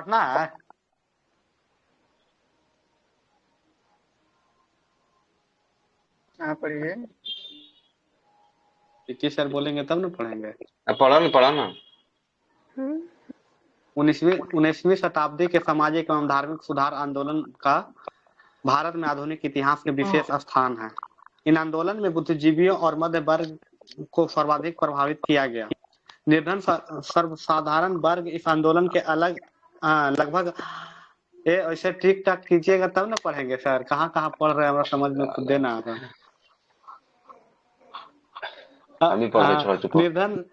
पढ़ना है। हाँ पढ़िए। पीटी सर बोलेंगे तब ना पढ़ेंगे। अब पढ़ा ना। उन्नीसवीं शताब्दी के सामाजिक एवं धार्मिक सुधार आंदोलन का भारत में आधुनिक इतिहास में विशेष स्थान है। इन आंदोलन में बुद्धिजीवियों और मध्य वर्ग को सर्वाधिक प्रभावित किया गया। निर्धन सर्वसाधारण वर्ग इस आंदोलन के अलग लगभग ये ऐसे ठीक ठाक कीजिएगा तब ना पढ़ेंगे सर। कहाँ कहाँ पढ़ रहे हैं हमारा समझ में खुद देना आता। हम ही पढ़ के छोड़ चुका। निर्धन,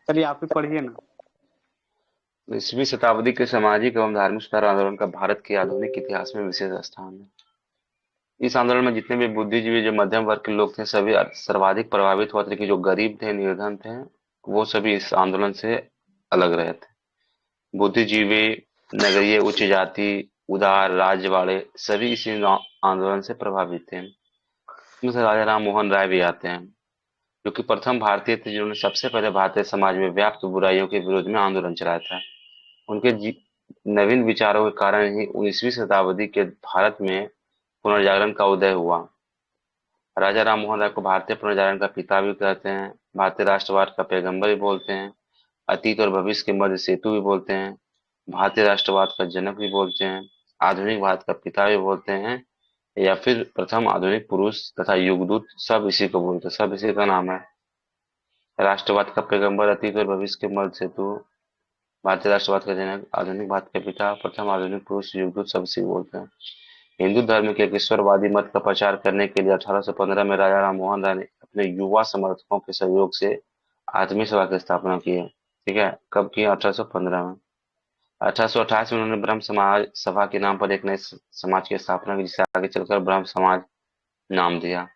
चलिए आप ही पढ़िए ना। 20वीं शताब्दी के सामाजिक एवं धार्मिक सुधार आंदोलन का भारत के आधुनिक इतिहास में विशेष स्थान है। इस आंदोलन में जितने भी बुद्धिजीवी जो मध्यम वर्ग के लोग थे सभी सर्वाधिक प्रभावित हुआ थे, कि जो गरीब थे निर्धन थे वो सभी इस आंदोलन से अलग रहे थे। बुद्धिजीवी, नगरीय, उच्च जाति, उदार, राज्य वाले सभी इस आंदोलन से प्रभावित थे। इसमें से राजा राम मोहन राय भी आते हैं, जो कि प्रथम भारतीय थे जिन्होंने सबसे पहले भारतीय समाज में व्याप्त बुराइयों के विरोध में आंदोलन चलाया था। उनके नवीन विचारों के कारण ही 19वीं शताब्दी के भारत में पुनर्जागरण का उदय हुआ। राजा राम मोहन राय को भारतीय पुनर्जागरण का पिता भी कहते हैं, भारतीय राष्ट्रवाद का पैगंबर भी बोलते हैं, अतीत और भविष्य के मध्य सेतु भी बोलते हैं, भारतीय राष्ट्रवाद का जनक भी बोलते हैं, आधुनिक भारत का पिता भी बोलते हैं, या फिर प्रथम आधुनिक पुरुष तथा युगदूत, सब इसी को बोलते हैं, सब इसी का नाम है। राष्ट्रवाद का पैगंबर, अतीत और भविष्य के मध्य सेतु, भारतीय राष्ट्रवाद का जनक, आधुनिक भारत के पिता, प्रथम आधुनिक पुरुष, युगदूत, सब इसी बोलते हैं। हिंदू धर्म के एक ईश्वरवादी मत का प्रचार करने के लिए 1815 में राजा राम मोहन राय ने अपने युवा समर्थकों के सहयोग से आदमी सभा की स्थापना की है। ठीक है, कब किया? 1815 में। 1828 में उन्होंने ब्रह्म समाज सभा के नाम पर एक नए समाज की स्थापना की, जिसे आगे चलकर ब्रह्म समाज नाम दिया।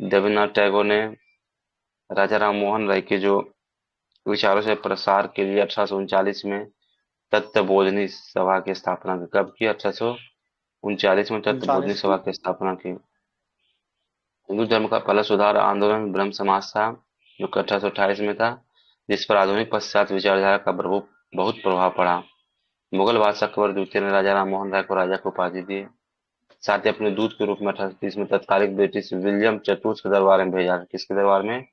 देवेंद्रनाथ टैगोर ने राजा राम मोहन राय के जो विचारों से प्रसार के लिए 1839 में तत्वबोधिनी सभा की स्थापना की। कब की? 1839 में तत्वबोधिनी 39 सभा की स्थापना की। हिंदू धर्म का पहला सुधार आंदोलन ब्रह्म समाज था, जो कि 1828 में था, जिस पर आधुनिक पाश्चात्य विचारधारा का बहुत प्रभाव पड़ा। मुगल बादशाह अकबर द्वितीय ने राजा राम मोहन राय को राजा की उपाधि दी। साथ ही अपने दूत के रूप में 1830 में तत्कालिक ब्रिटिश विलियम चतुर्थ के दरबार में भेजा। किसके दरबार में?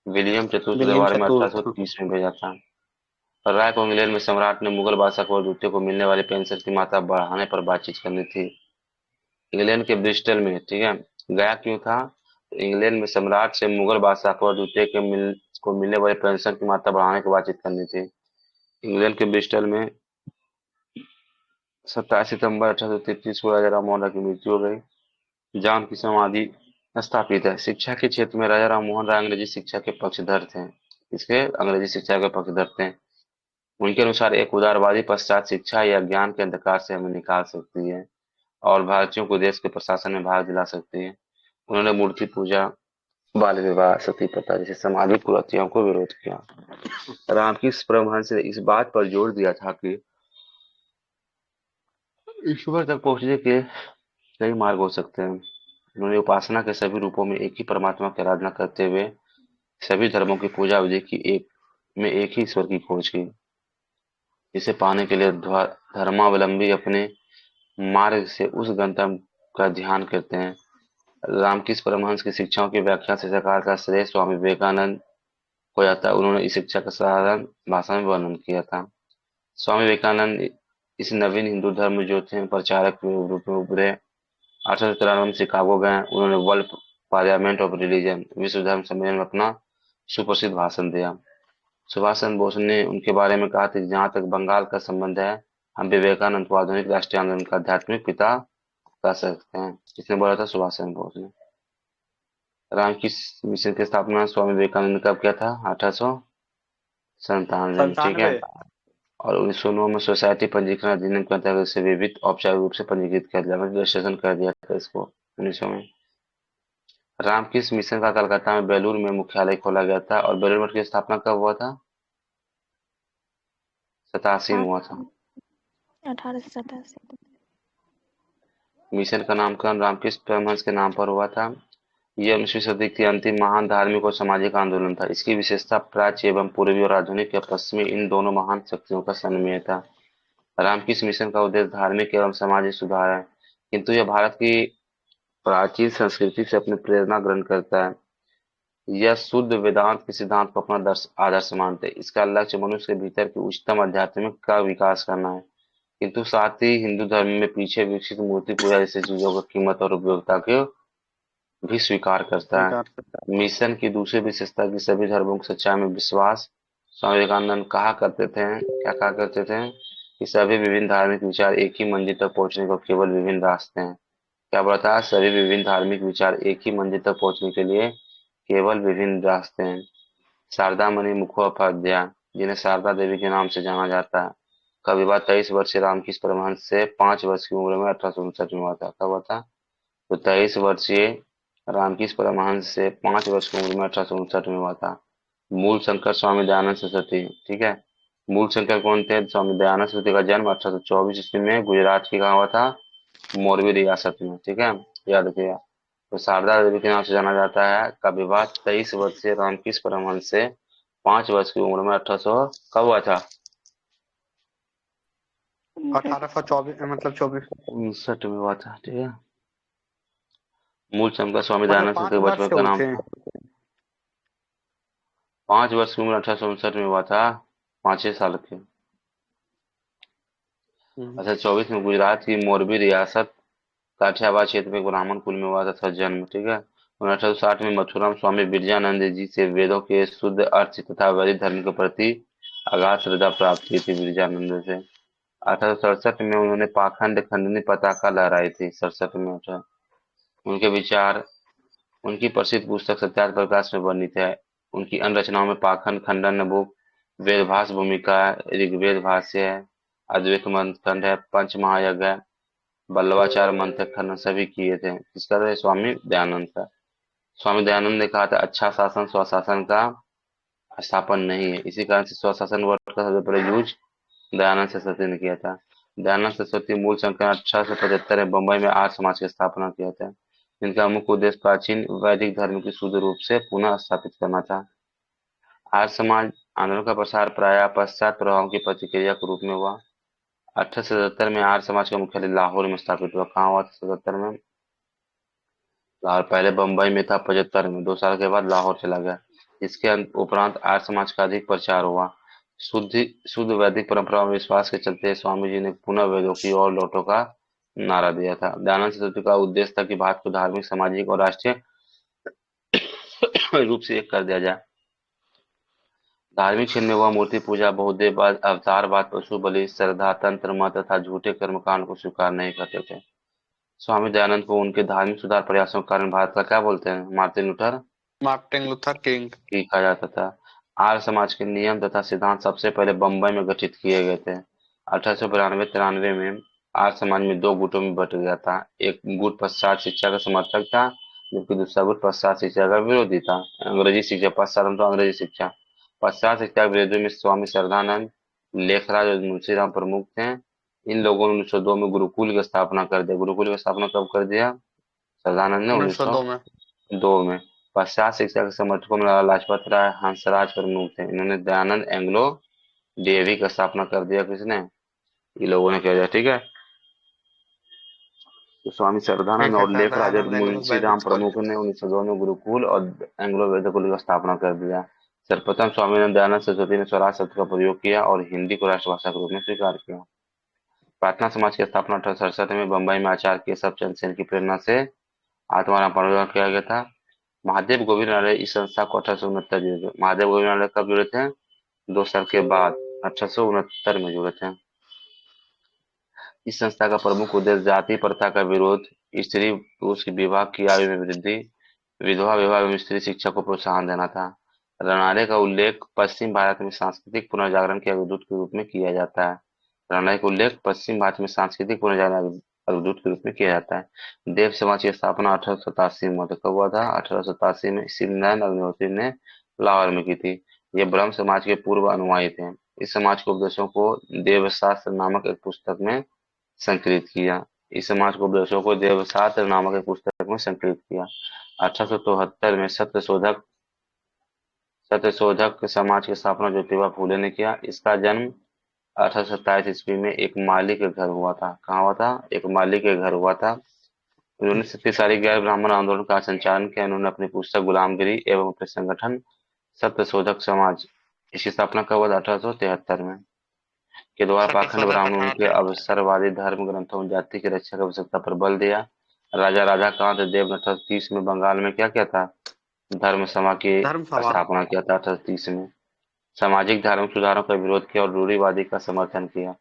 विलियम चतुर्थ के विलियम दरबार में चतुर्थ। 1830 में भेजा था। और राय को इंग्लैंड में सम्राट ने मुगल बादशाह अकबर द्वितीय को मिलने वाली पेंशन की मात्रा बढ़ाने पर बातचीत करनी थी। इंग्लैंड के ब्रिस्टल में, ठीक है, गया क्यों था? इंग्लैंड में सम्राट से मुगल बादशाह अकबर द्वितीय को मिलने वाली पेंशन की मात्रा बढ़ाने की बातचीत करनी थी। इंग्लैंड के ब्रिस्टल में 27 सितंबर 1833 को राजा राम मोहन राय की मृत्यु हो गई, जहां उनकी समाधि स्थापित है। शिक्षा के क्षेत्र में राजा राम मोहन राय अंग्रेजी शिक्षा के पक्षधर थे। इसके अंग्रेजी शिक्षा के पक्षधर थे। उनके अनुसार एक उदारवादी पश्चात शिक्षा या ज्ञान के अंधकार से हमें निकाल सकती है और भारतीयों को देश के प्रशासन में भाग दिला सकती है। उन्होंने मूर्ति पूजा, बाल विवाह, सती प्रथा जैसे सामाजिक कुरीतियों को विरोध किया। रामकृष्ण परमहंस ने इस बात पर जोर दिया था कि ईश्वर तक पहुंचने के कई मार्ग हो सकते हैं। उन्होंने उपासना के सभी रूपों में एक ही परमात्मा की आराधना करते हुए सभी धर्मों की पूजा विधि की एक ही ईश्वर की खोज की, जिसे पाने के लिए धर्मावलंबी अपने मार्ग से उस गंतव्य का ध्यान करते हैं। रामकृष्ण परमहंस की शिक्षाओं की व्याख्या से सरकार का श्रेय स्वामी विवेकानंद को जाता है। उन्होंने इस शिक्षा का साधारण भाषा में वर्णन किया था। स्वामी विवेकानंद इस नवीन हिंदू धर्म जो थे प्रचारक के रूप में उभरे। 1893 में शिकागो गए। उन्होंने वर्ल्ड पार्लियामेंट ऑफ रिलीजन विश्व धर्म सम्मेलन में अपना सुप्रसिद्ध भाषण दिया। सुभाष चंद्र बोस ने उनके बारे में कहा था कि जहाँ तक बंगाल का संबंध है, हम विवेकानंद को आधुनिक राष्ट्रीय आंदोलन का आध्यात्मिक पिता कह सकते हैं। इसने बोला था सुभाष चंद्र बोस ने। रामकृष्ण मिशन की स्थापना स्वामी विवेकानंद ने कब किया था? 1897 में, ठीक है। 97। और 1909 में सोसाइटी पंजीकरण अधिनियम के अंतर्गत इसे विविध औपचारिक रूप से पंजीकृत कर दिया, मतलब रजिस्ट्रेशन कर दिया था इसको 1900 में। रामकृष्ण मिशन का कलकत्ता में बेलूर में मुख्यालय खोला गया था। और बेलूर मठ की स्थापना कब हुआ था? 87 में हुआ था। 1887। मिशन का नामकरण रामकृष्ण परमहंस के नाम पर हुआ था। यह 19वीं सदी की अंतिम महान धार्मिक और सामाजिक आंदोलन था। इसकी विशेषता प्राच्य एवं पूर्वी और आधुनिक या पश्चिमी इन दोनों महान शक्तियों का समन्वय था। रामकृष्ण मिशन का उद्देश्य धार्मिक एवं सामाजिक सुधार है, किंतु यह भारत की प्राचीन संस्कृति से अपनी प्रेरणा ग्रहण करता है। यह शुद्ध वेदांत के सिद्धांत को अपना आदर्श मानते हैं। इसका लक्ष्य मनुष्य के भीतर की उच्चतम आध्यात्मिक का विकास करना है, किंतु साथ ही हिंदू धर्म में पीछे विकसित मूर्ति पूजा जैसी चीजों की कीमत और उपयोगिता को भी स्वीकार करता है। स्वीकार करता मिशन की दूसरी विशेषता की सभी धर्मों की सच्चाई में विश्वास। स्वामी विवेकानंद क्या कहा करते थे कि सभी विभिन्न धार्मिक विचार एक ही मंजिल तक पहुंचने को केवल विभिन्न रास्ते हैं। क्या बोला था? सभी विभिन्न धार्मिक विचार एक ही मंजिल तक पहुंचने के लिए केवल विभिन्न रास्ते हैं। शारदा मणि मुखोपाध्याय, जिन्हें शारदा देवी के नाम से जाना जाता है, का विवाह 23 वर्षीय रामकृष्ण परमहंस से 5 वर्ष की उम्र में 1859 में हुआ था। कब हुआ था? तो 23 वर्षीय रामकृष्ण परमहंस से 5 वर्ष की उम्र में 1859 में हुआ था। मूल शंकर स्वामी दयानंद सरस्वती, ठीक है। मूल शंकर कौन थे? स्वामी दयानंद सरस्वती का जन्म 1824 ईस्वी में गुजरात की कहाँ हुआ था? मोरबी रियासत में, ठीक है, याद रखिएगा। तो शारदा देवी के नाम से जाना जाता है। का विवाह 23 वर्षीय रामकृष्ण परमहंस से 5 वर्ष की उम्र में 1800 कब हुआ था? 1824 मतलब 24 59 में हुआ था, ठीक है। मूल शंकर स्वामी मतलब दयानंद सरस्वती 5 के वर्ष बचपन से का हुए नाम थे। 5 वर्ष की उम्र 1859 में हुआ था, 5-6 साल के। हम्म, अच्छा, 24 में गुजरात की मोरबी रियासत काठियावाड़ क्षेत्र में एक ब्राह्मण कुल में हुआ था जन्म, ठीक है। 1860 में मथुरा में स्वामी बिरजानंद जी से वेदों के शुद्ध अर्थ तथा वैदिक धर्म के प्रति अगाध श्रद्धा प्राप्त की थी बिरजानंद से। 1867 में उन्होंने पाखंड खंडनी पताका लहराई थी, 67 में। उनके विचार उनकी प्रसिद्ध पुस्तक सत्यार्थ प्रकाश में वर्णित है। उनकी अन्य रचनाओं में पाखंड खंडन बुक, वेदभास भूमिका, ऋग्वेद भाष्य है, अद्वैत मंत्र खंड है, पंच महायज्ञ है, बल्लवाचार मंत्र खंडन सभी किए थे। किसका था? स्वामी दयानंद का। स्वामी दयानंद ने कहा था अच्छा शासन स्वशासन का स्थापन नहीं है। इसी कारण से स्वशासन वर्ड का सबसे पहले यूज दयानंद सरस्वती ने किया था। दयानंद सरस्वती मूल संकलन 1875 में बम्बई में आर्य समाज की स्थापना किया था। इनका मुख्य उद्देश्य प्राचीन वैदिक धर्म की शुद्ध रूप से पुनः स्थापित करना था। आर्य समाज आंदोलन का प्रसार प्रायः पश्चात प्रभावों की प्रतिक्रिया के रूप में हुआ। 1877 में आर्य समाज का मुख्यालय लाहौर में स्थापित हुआ। कहाँ हुआ था? 77 में लाहौर। पहले बम्बई में था 75 में, 2 साल के बाद लाहौर चला गया। इसके उपरांत आर्य समाज का अधिक प्रचार हुआ। शुद्ध शुद्ध वैदिक परंपरा में विश्वास के चलते स्वामी जी ने पुनः वेदों की ओर लौटो का नारा दिया था। दयानंद सरस्वती का उद्देश्य था कि भारत को धार्मिक, सामाजिक और राष्ट्रीय रूप से एक कर दिया जाए। धार्मिक क्षेत्र में वह मूर्ति पूजा, बहुदेववाद, अवतारवाद, पशु बलि, श्रद्धा, तंत्र मत तथा झूठे कर्मकांड को स्वीकार नहीं करते थे। स्वामी दयानंद को उनके धार्मिक सुधार प्रयासों के कारण भारत का क्या बोलते हैं? Martin Luther Martin Luther king. की कहा जाता था। आर्य समाज के नियम तथा सिद्धांत सबसे पहले बम्बई में गठित किए गए थे। 1892-93 में आर्य समाज में दो गुटों में बट गया था। एक गुट पश्चात शिक्षा का समर्थक था, जबकि दूसरा गुट पश्चात शिक्षा का विरोधी था। अंग्रेजी शिक्षा पश्चात, मतलब अंग्रेजी शिक्षा। पश्चात शिक्षा के विरोधी में स्वामी श्रद्धानंद, लेखराज और मुंशीराम प्रमुख थे। इन लोगों ने 1902 में गुरुकुल की स्थापना कर दिया। गुरुकुल की स्थापना कब कर दिया? श्रद्धानंद ने 1902 में। 1902 में। पश्चात शिक्षा के समर्थकों में लाला लाजपत राय, हंसराज प्रमुख थे। इन्होंने दयानंद एंग्लो डीएवी का स्थापना कर दिया। किसने? ये लोगों ने किया दिया, ठीक है। तो स्वामी श्रद्धानंद ठीक है और सर, लेखराज और दयानंद एंग्लो मुंशीराम वैदिक स्कूल। प्रमुख ने 1902 में गुरुकुल और एंग्लो वैदिक की स्थापना कर दिया। सर्वप्रथम स्वामी दयानंद सरस्वती ने स्वराज शब्द का प्रयोग किया और हिंदी को राष्ट्रभाषा के रूप में स्वीकार किया। प्रार्थना समाज की स्थापना 1867 में बम्बई में आचार्य केशव चंद्र सेन की प्रेरणा से आत्माराम द्वारा किया गया था। महादेव गोविंद नाले इस संस्था को 1869 जुड़े थे। महादेव गोविंद नाले कब जुड़े थे? 2 साल के बाद, 1869 में जुड़े थे। इस संस्था का प्रमुख उद्देश्य जाति प्रथा का विरोध, स्त्री पुरुष की विवाह की आयु में वृद्धि, विधवा विवाह एवं स्त्री शिक्षा को प्रोत्साहन देना था। रनारे का उल्लेख पश्चिम भारत में सांस्कृतिक पुनर्जागरण के अग्रदूत के रूप में किया जाता है। रनारे का उल्लेख पश्चिम भारत में सांस्कृतिक पुनर्जागरण अग्रदूत के रूप में किया जाता है। देव समाज की स्थापना 1887 में कब हुआ था? 1887 में शिवनारायण अग्निहोत्री ने लाहौर में की थी। ये ब्रह्म समाज के पूर्व अनुयायी थे। इस समाज के उपदेशों को देवशास्त्र नामक एक पुस्तक में संकलित किया। इस समाज के उपदेशों को देवशास्त्र नामक एक पुस्तक में संकलित किया। 1873 में सत्यशोधक समाज की स्थापना ज्योतिबा फूले ने किया। इसका जन्म 1827 ईस्वी में एक माली के घर हुआ था। कहाँ हुआ था? एक माली के घर हुआ था। उन्होंने शक्तिशाली गैर ब्राह्मण आंदोलन का संचालन किया। उन्होंने अपनी पुस्तक गुलामगिरी एवं अपने संगठन सत्य शोधक समाज, इसकी स्थापना कब हुआ था? 1873 में। के द्वारा पाखंड ब्राह्मण उनके अवसरवादी धर्म ग्रंथों जाति की रक्षा की आवश्यकता पर बल दिया। राजा राधा कांत देव ने 1830 में बंगाल में क्या किया था? धर्म सभा की धर्म सभा। स्थापना किया था 1830 में। सामाजिक धार्मिक सुधारों का विरोध किया और रूढ़िवादी का समर्थन किया।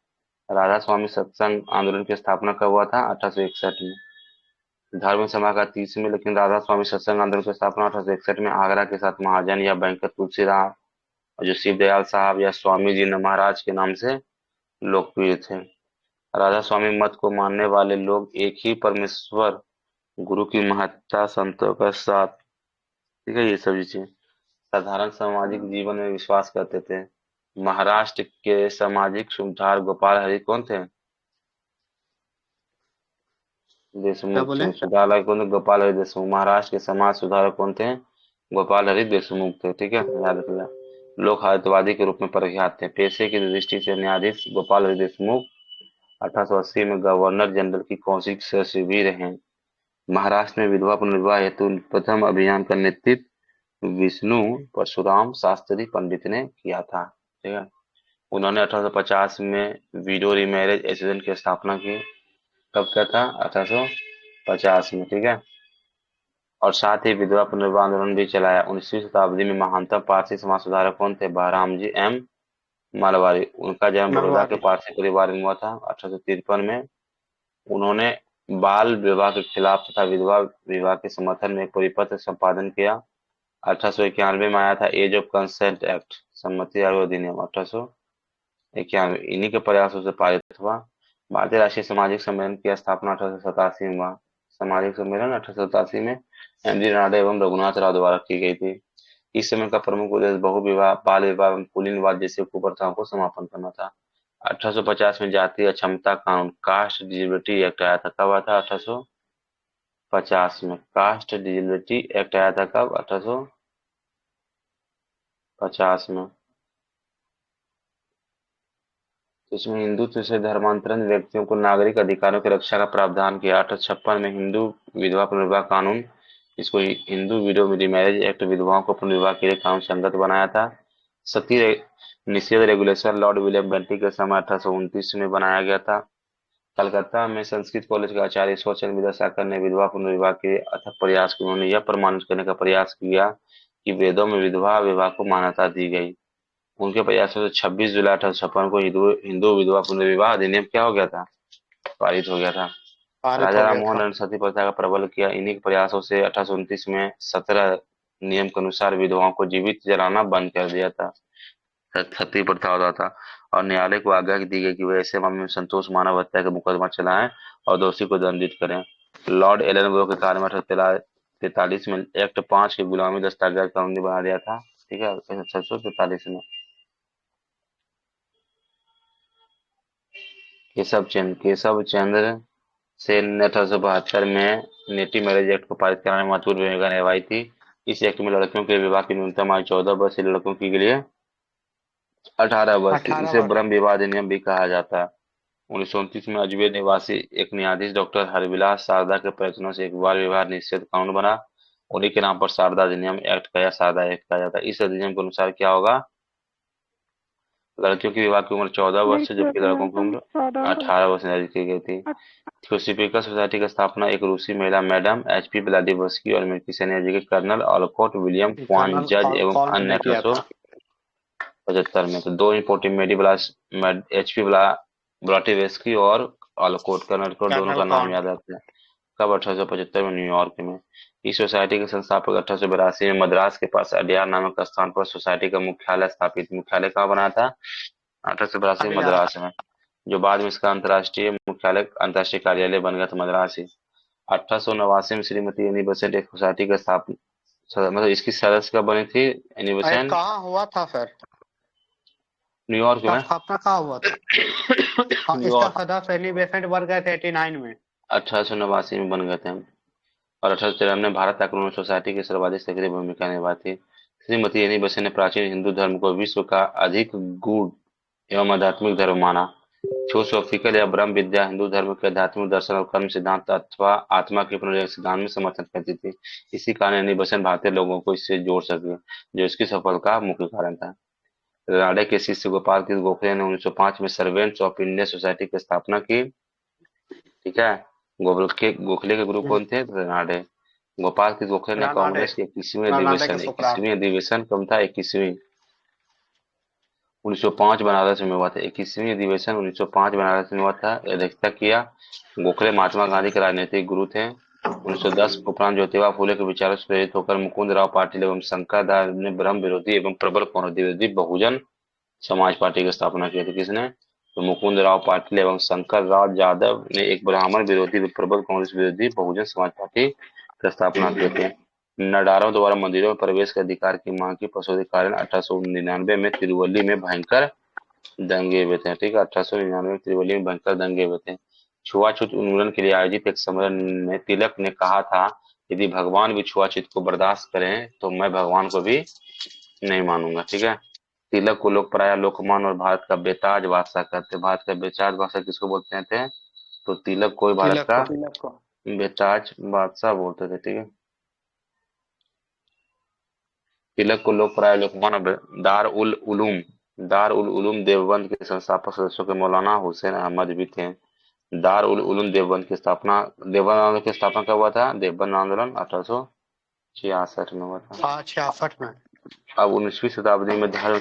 राधा स्वामी सत्संग आंदोलन की स्थापना कब हुआ था? 1861 में। धर्म सभा का 30 में, लेकिन राधा स्वामी सत्संग आंदोलन की स्थापना 1861 में आगरा के साथ महाजन या बैंकर तुलसीराम और जो शिवदयाल साहब या स्वामी जी न महाराज के नाम से लोकप्रिय थे। राधा स्वामी मत को मानने वाले लोग एक ही परमेश्वर गुरु की महत्ता संतों का साथ, ठीक है, ये सभी चीजें साधारण सामाजिक जीवन में विश्वास करते थे। महाराष्ट्र के सामाजिक सुधार गोपाल हरि कौन थे? क्या देशमुख बोले? थे। सुधारक कौन थे? गोपाल हरि देशमुख। महाराष्ट्र के समाज सुधारक कौन थे? गोपाल हरि देशमुख थे। ठीक है, याद रखिएगा। लोक हितवादी के रूप में प्रख्यात थे। पेशे की दृष्टि से न्यायाधीश गोपाल हरि देशमुख 1880 में गवर्नर जनरल की कौंसिल के सदस्य भी रहे। महाराष्ट्र में विधवा पुनर्विवाह हेतु प्रथम अभियान का नेतृत्व विष्णु परशुराम शास्त्री पंडित ने किया था। ठीक है, उन्होंने 1850 में विडो रीमैरिज एसोसिएशन की स्थापना की। कब किया था? 1850 में। ठीक है, और साथ ही विधवा पुनर्विवाह आंदोलन भी चलाया। 19वीं शताब्दी में महानतम पारसी समाज सुधारक कौन थे? बहराम जी एम मारवाड़ी। उनका जन्म बड़ौदा के मरवाड़ी। पारसी परिवार में हुआ था 1853 में। उन्होंने बाल विवाह के खिलाफ तथा विधवा विवाह के समर्थन में एक परिपत्र संपादन किया। 1891 में आया था एज ऑफ कंसेंट एक्ट, सम्मति आयोग अधिनियम 1891। इन्हीं के प्रयासों से पारित हुआ। भारतीय राष्ट्रीय सामाजिक सम्मेलन की स्थापना 1887 में हुआ। सामाजिक सम्मेलन 1887 में एमजी रानडे एवं रघुनाथ राव द्वारा की गई थी। इस समय का प्रमुख उद्देश्य बहु विवाह, बाल विवाह एवं कुलीनवाद जैसे कुप्रथाओं को समापन करना था। 1850 में जातीय अक्षमता कानून, कास्ट डिजिबिलिटी एक्ट आया था। कब आया था? 1850 में कास्ट डिजिबिलिटी एक्ट आया था। कब? 1850 में। तो इसमें हिंदुत्व से धर्मांतरण व्यक्तियों को नागरिक अधिकारों की रक्षा का प्रावधान किया। 1856 में हिंदू विधवा पुनर्विवाह कानून, इसको हिंदू विडो रीमैरिज एक्ट विधवाओं को पुनर्विवाह के लिए कानून संगत बनाया था। सती निषेध रेगुलेशन लॉर्ड विलियम बेंटिक के समय 1829 में बनाया गया था। कलकत्ता में संस्कृत कॉलेज के आचार्य ईश्वरचंद्र विद्यासागर ने विधवा पुनर्विवाह के अथक प्रयास किए। उन्होंने यह प्रमाणित करने का प्रयास किया कि वेदों में विधवा विवाह को मान्यता दी गई। उनके प्रयासों से 26 जुलाई 1856 को हिंदू हिंदू विधवा पुनर्विवाह अधिनियम क्या हो गया था? पारित हो गया था। पारित राजा हो राम गया मोहन था। ने सती प्रथा का प्रबल किया। इन्हीं के प्रयासों से 1829 में 17 नियम के अनुसार विधवाओं को जीवित जलाना बंद कर दिया था। सती प्रथा होता था और न्यायालय को आज्ञा दी गई कि वे ऐसे मामले में संतोष मानव हत्या का मुकदमा चलाएं और दोषी को दंडित करें। लॉर्ड एलन के कार्य में 1843 में एक्ट 5 की गुलामी दस्तावेज कानूनी बना दिया था। ठीक है, 1843 में। केशव चंद्र सेन ने 1872 में नेटिव मैरिज एक्ट को पारित कराने में महत्वपूर्ण भूमिका निभाई थी। इस एक्ट में लड़कियों के लिए विवाह की न्यूनतम आयु 14 वर्ष, लड़कों के लिए 18 वर्ष थी। 18 इसे वर्ष। ब्रह्म विवाह अधिनियम भी कहा जाता है। 1929 में अजमेर निवासी एक न्यायाधीश डॉक्टर हरविलास शारदा के प्रयत्नों से एक बाल विवाह निषेध कानून बना। उन्हीं के नाम पर शारदा अधिनियम एक्ट का या शारदा एक्ट कहा जाता है। इस अधिनियम के अनुसार क्या होगा? लड़कियों की विवाह की उम्र 14 वर्ष है, लड़कियों जबकि की लड़कों की न्यूनतम उम्र 14 वर्ष। 18 वर्ष निर्धारित की गई थी। थियोसॉफिकल सोसाइटी की स्थापना एक रूसी महिला मैडम एचपी ब्लादिवस्की और अमेरिकी सैन्य अधिकारी colonel Olcott William Quan colonel जज एवं कॉल्ट अन्य ने किया था। 1875 में। तो दो इंपोर्टेंट एचपी ब्लाटिवेस्की और ऑलकॉट, कर्नल को दोनों कर्नल का नाम कॉन्ट। याद रखते हैं। कब? 1875 में न्यूयॉर्क में। इस सोसाइटी के संस्थापक 1882 में मद्रास के पास अडयार नामक स्थान पर सोसाइटी का मुख्यालय स्थापित। मुख्यालय कहाँ बनाया था? 1882 में अडयार। मद्रास में, जो बाद में इसका अंतर्राष्ट्रीय मुख्यालय अंतर्राष्ट्रीय कार्यालय बन गया था मद्रास ही। 1889 में श्रीमती एनी बेसेंट एक सोसाइटी का स्थापना, मतलब इसकी सदस्य कब बनी थी एनी अरे बेसेंट? कहाँ हुआ था फिर? न्यूयॉर्क इसका में। स्थापना कहाँ हुआ था? हाँ, इसका न्यूयॉर्क सदस्य एनी बेसेंट बन गए थे 89 में। 1889 में बन गए थे हम। और 1893 में भारत आक्रमण सोसाइटी की सर्वाधिक सक्रिय भूमिका निभाई थी। श्रीमती एनी बेसेंट ने प्राचीन हिंदू धर्म को विश्व का अधिक गूढ़ एवं आध्यात्मिक धर्म माना। थियोसॉफिकल या ब्रह्म विद्या हिंदू धर्म के आध्यात्मिक दर्शन और कर्म सिद्धांत अथवा आत्मा के पुनर्जन्म सिद्धांत में समर्थन करती थी। इसी कारण यानी बसंत भारतीय लोगों को इससे जोड़ सके, जो इसकी सफलता का मुख्य कारण था। रानडे के शिष्य गोपाल कृष्ण गोखले ने 1905 में सर्वेंट्स ऑफ इंडिया सोसाइटी की स्थापना की। ठीक है। गोखले के गुरु कौन थे? रानडे। गोपाल कृष्ण गोखले ने रानाडे कांग्रेस के 21वीं रानाडे के अधिवेशन सुपरात। 21वीं अधिवेशन कम था 21वीं 1905 बनारस में हुआ था। 21वीं अधिवेशन 1905 बनारस में हुआ था। अध्यक्षता किया। गोखले महात्मा गांधी के राजनीतिक गुरु थे। 1910 उपरांत ज्योतिबा फूले के विचारों से प्रेरित होकर मुकुंद राव पाटिल एवं शंकर दयाल ने ब्रह्म विरोधी एवं प्रबल कौमुदी विरोधी बहुजन समाज पार्टी की स्थापना की थी। किसने? तो मुकुंद राव पाटिल एवं शंकर राव यादव ने एक ब्राह्मण विरोधी प्रबल कांग्रेस विरोधी बहुजन समाज पार्टी की स्थापना की थी। नडारों द्वारा मंदिरों में प्रवेश के अधिकार की मांग की पसौदी कारण 1899 में तिरुवल्ली में भयंकर दंगे हुए थे। ठीक है। 1899 में तिरुवल्ली में भयंकर दंगे हुए थे। छुआछूत उन्मूलन के लिए आयोजित एक सम्मेलन में तिलक ने कहा था, यदि भगवान भी छुआछूत को बर्दाश्त करें तो मैं भगवान को भी नहीं मानूंगा। ठीक है। तिलक को लोग प्राय लोकमान और भारत का बेताज बादशाह कहते हैं। भारत का बेताज बादशाह किसको बोलते थे? तो तिलक को ही भारत तिलक का को। बेताज बादशाह बोलते थे। ठीक है। तिलक को लोग प्राय लोकमान और दार उल उलूम देवबंद के संस्थापक सदस्यों के मौलाना हुसैन अहमद भी थे। दार उल उलूम देवबंद आंदोलन की स्थापना कब हुआ था? देवबंद आंदोलन 1866 में हुआ था। 66 में। अब 19वीं शताब्दी में धर्म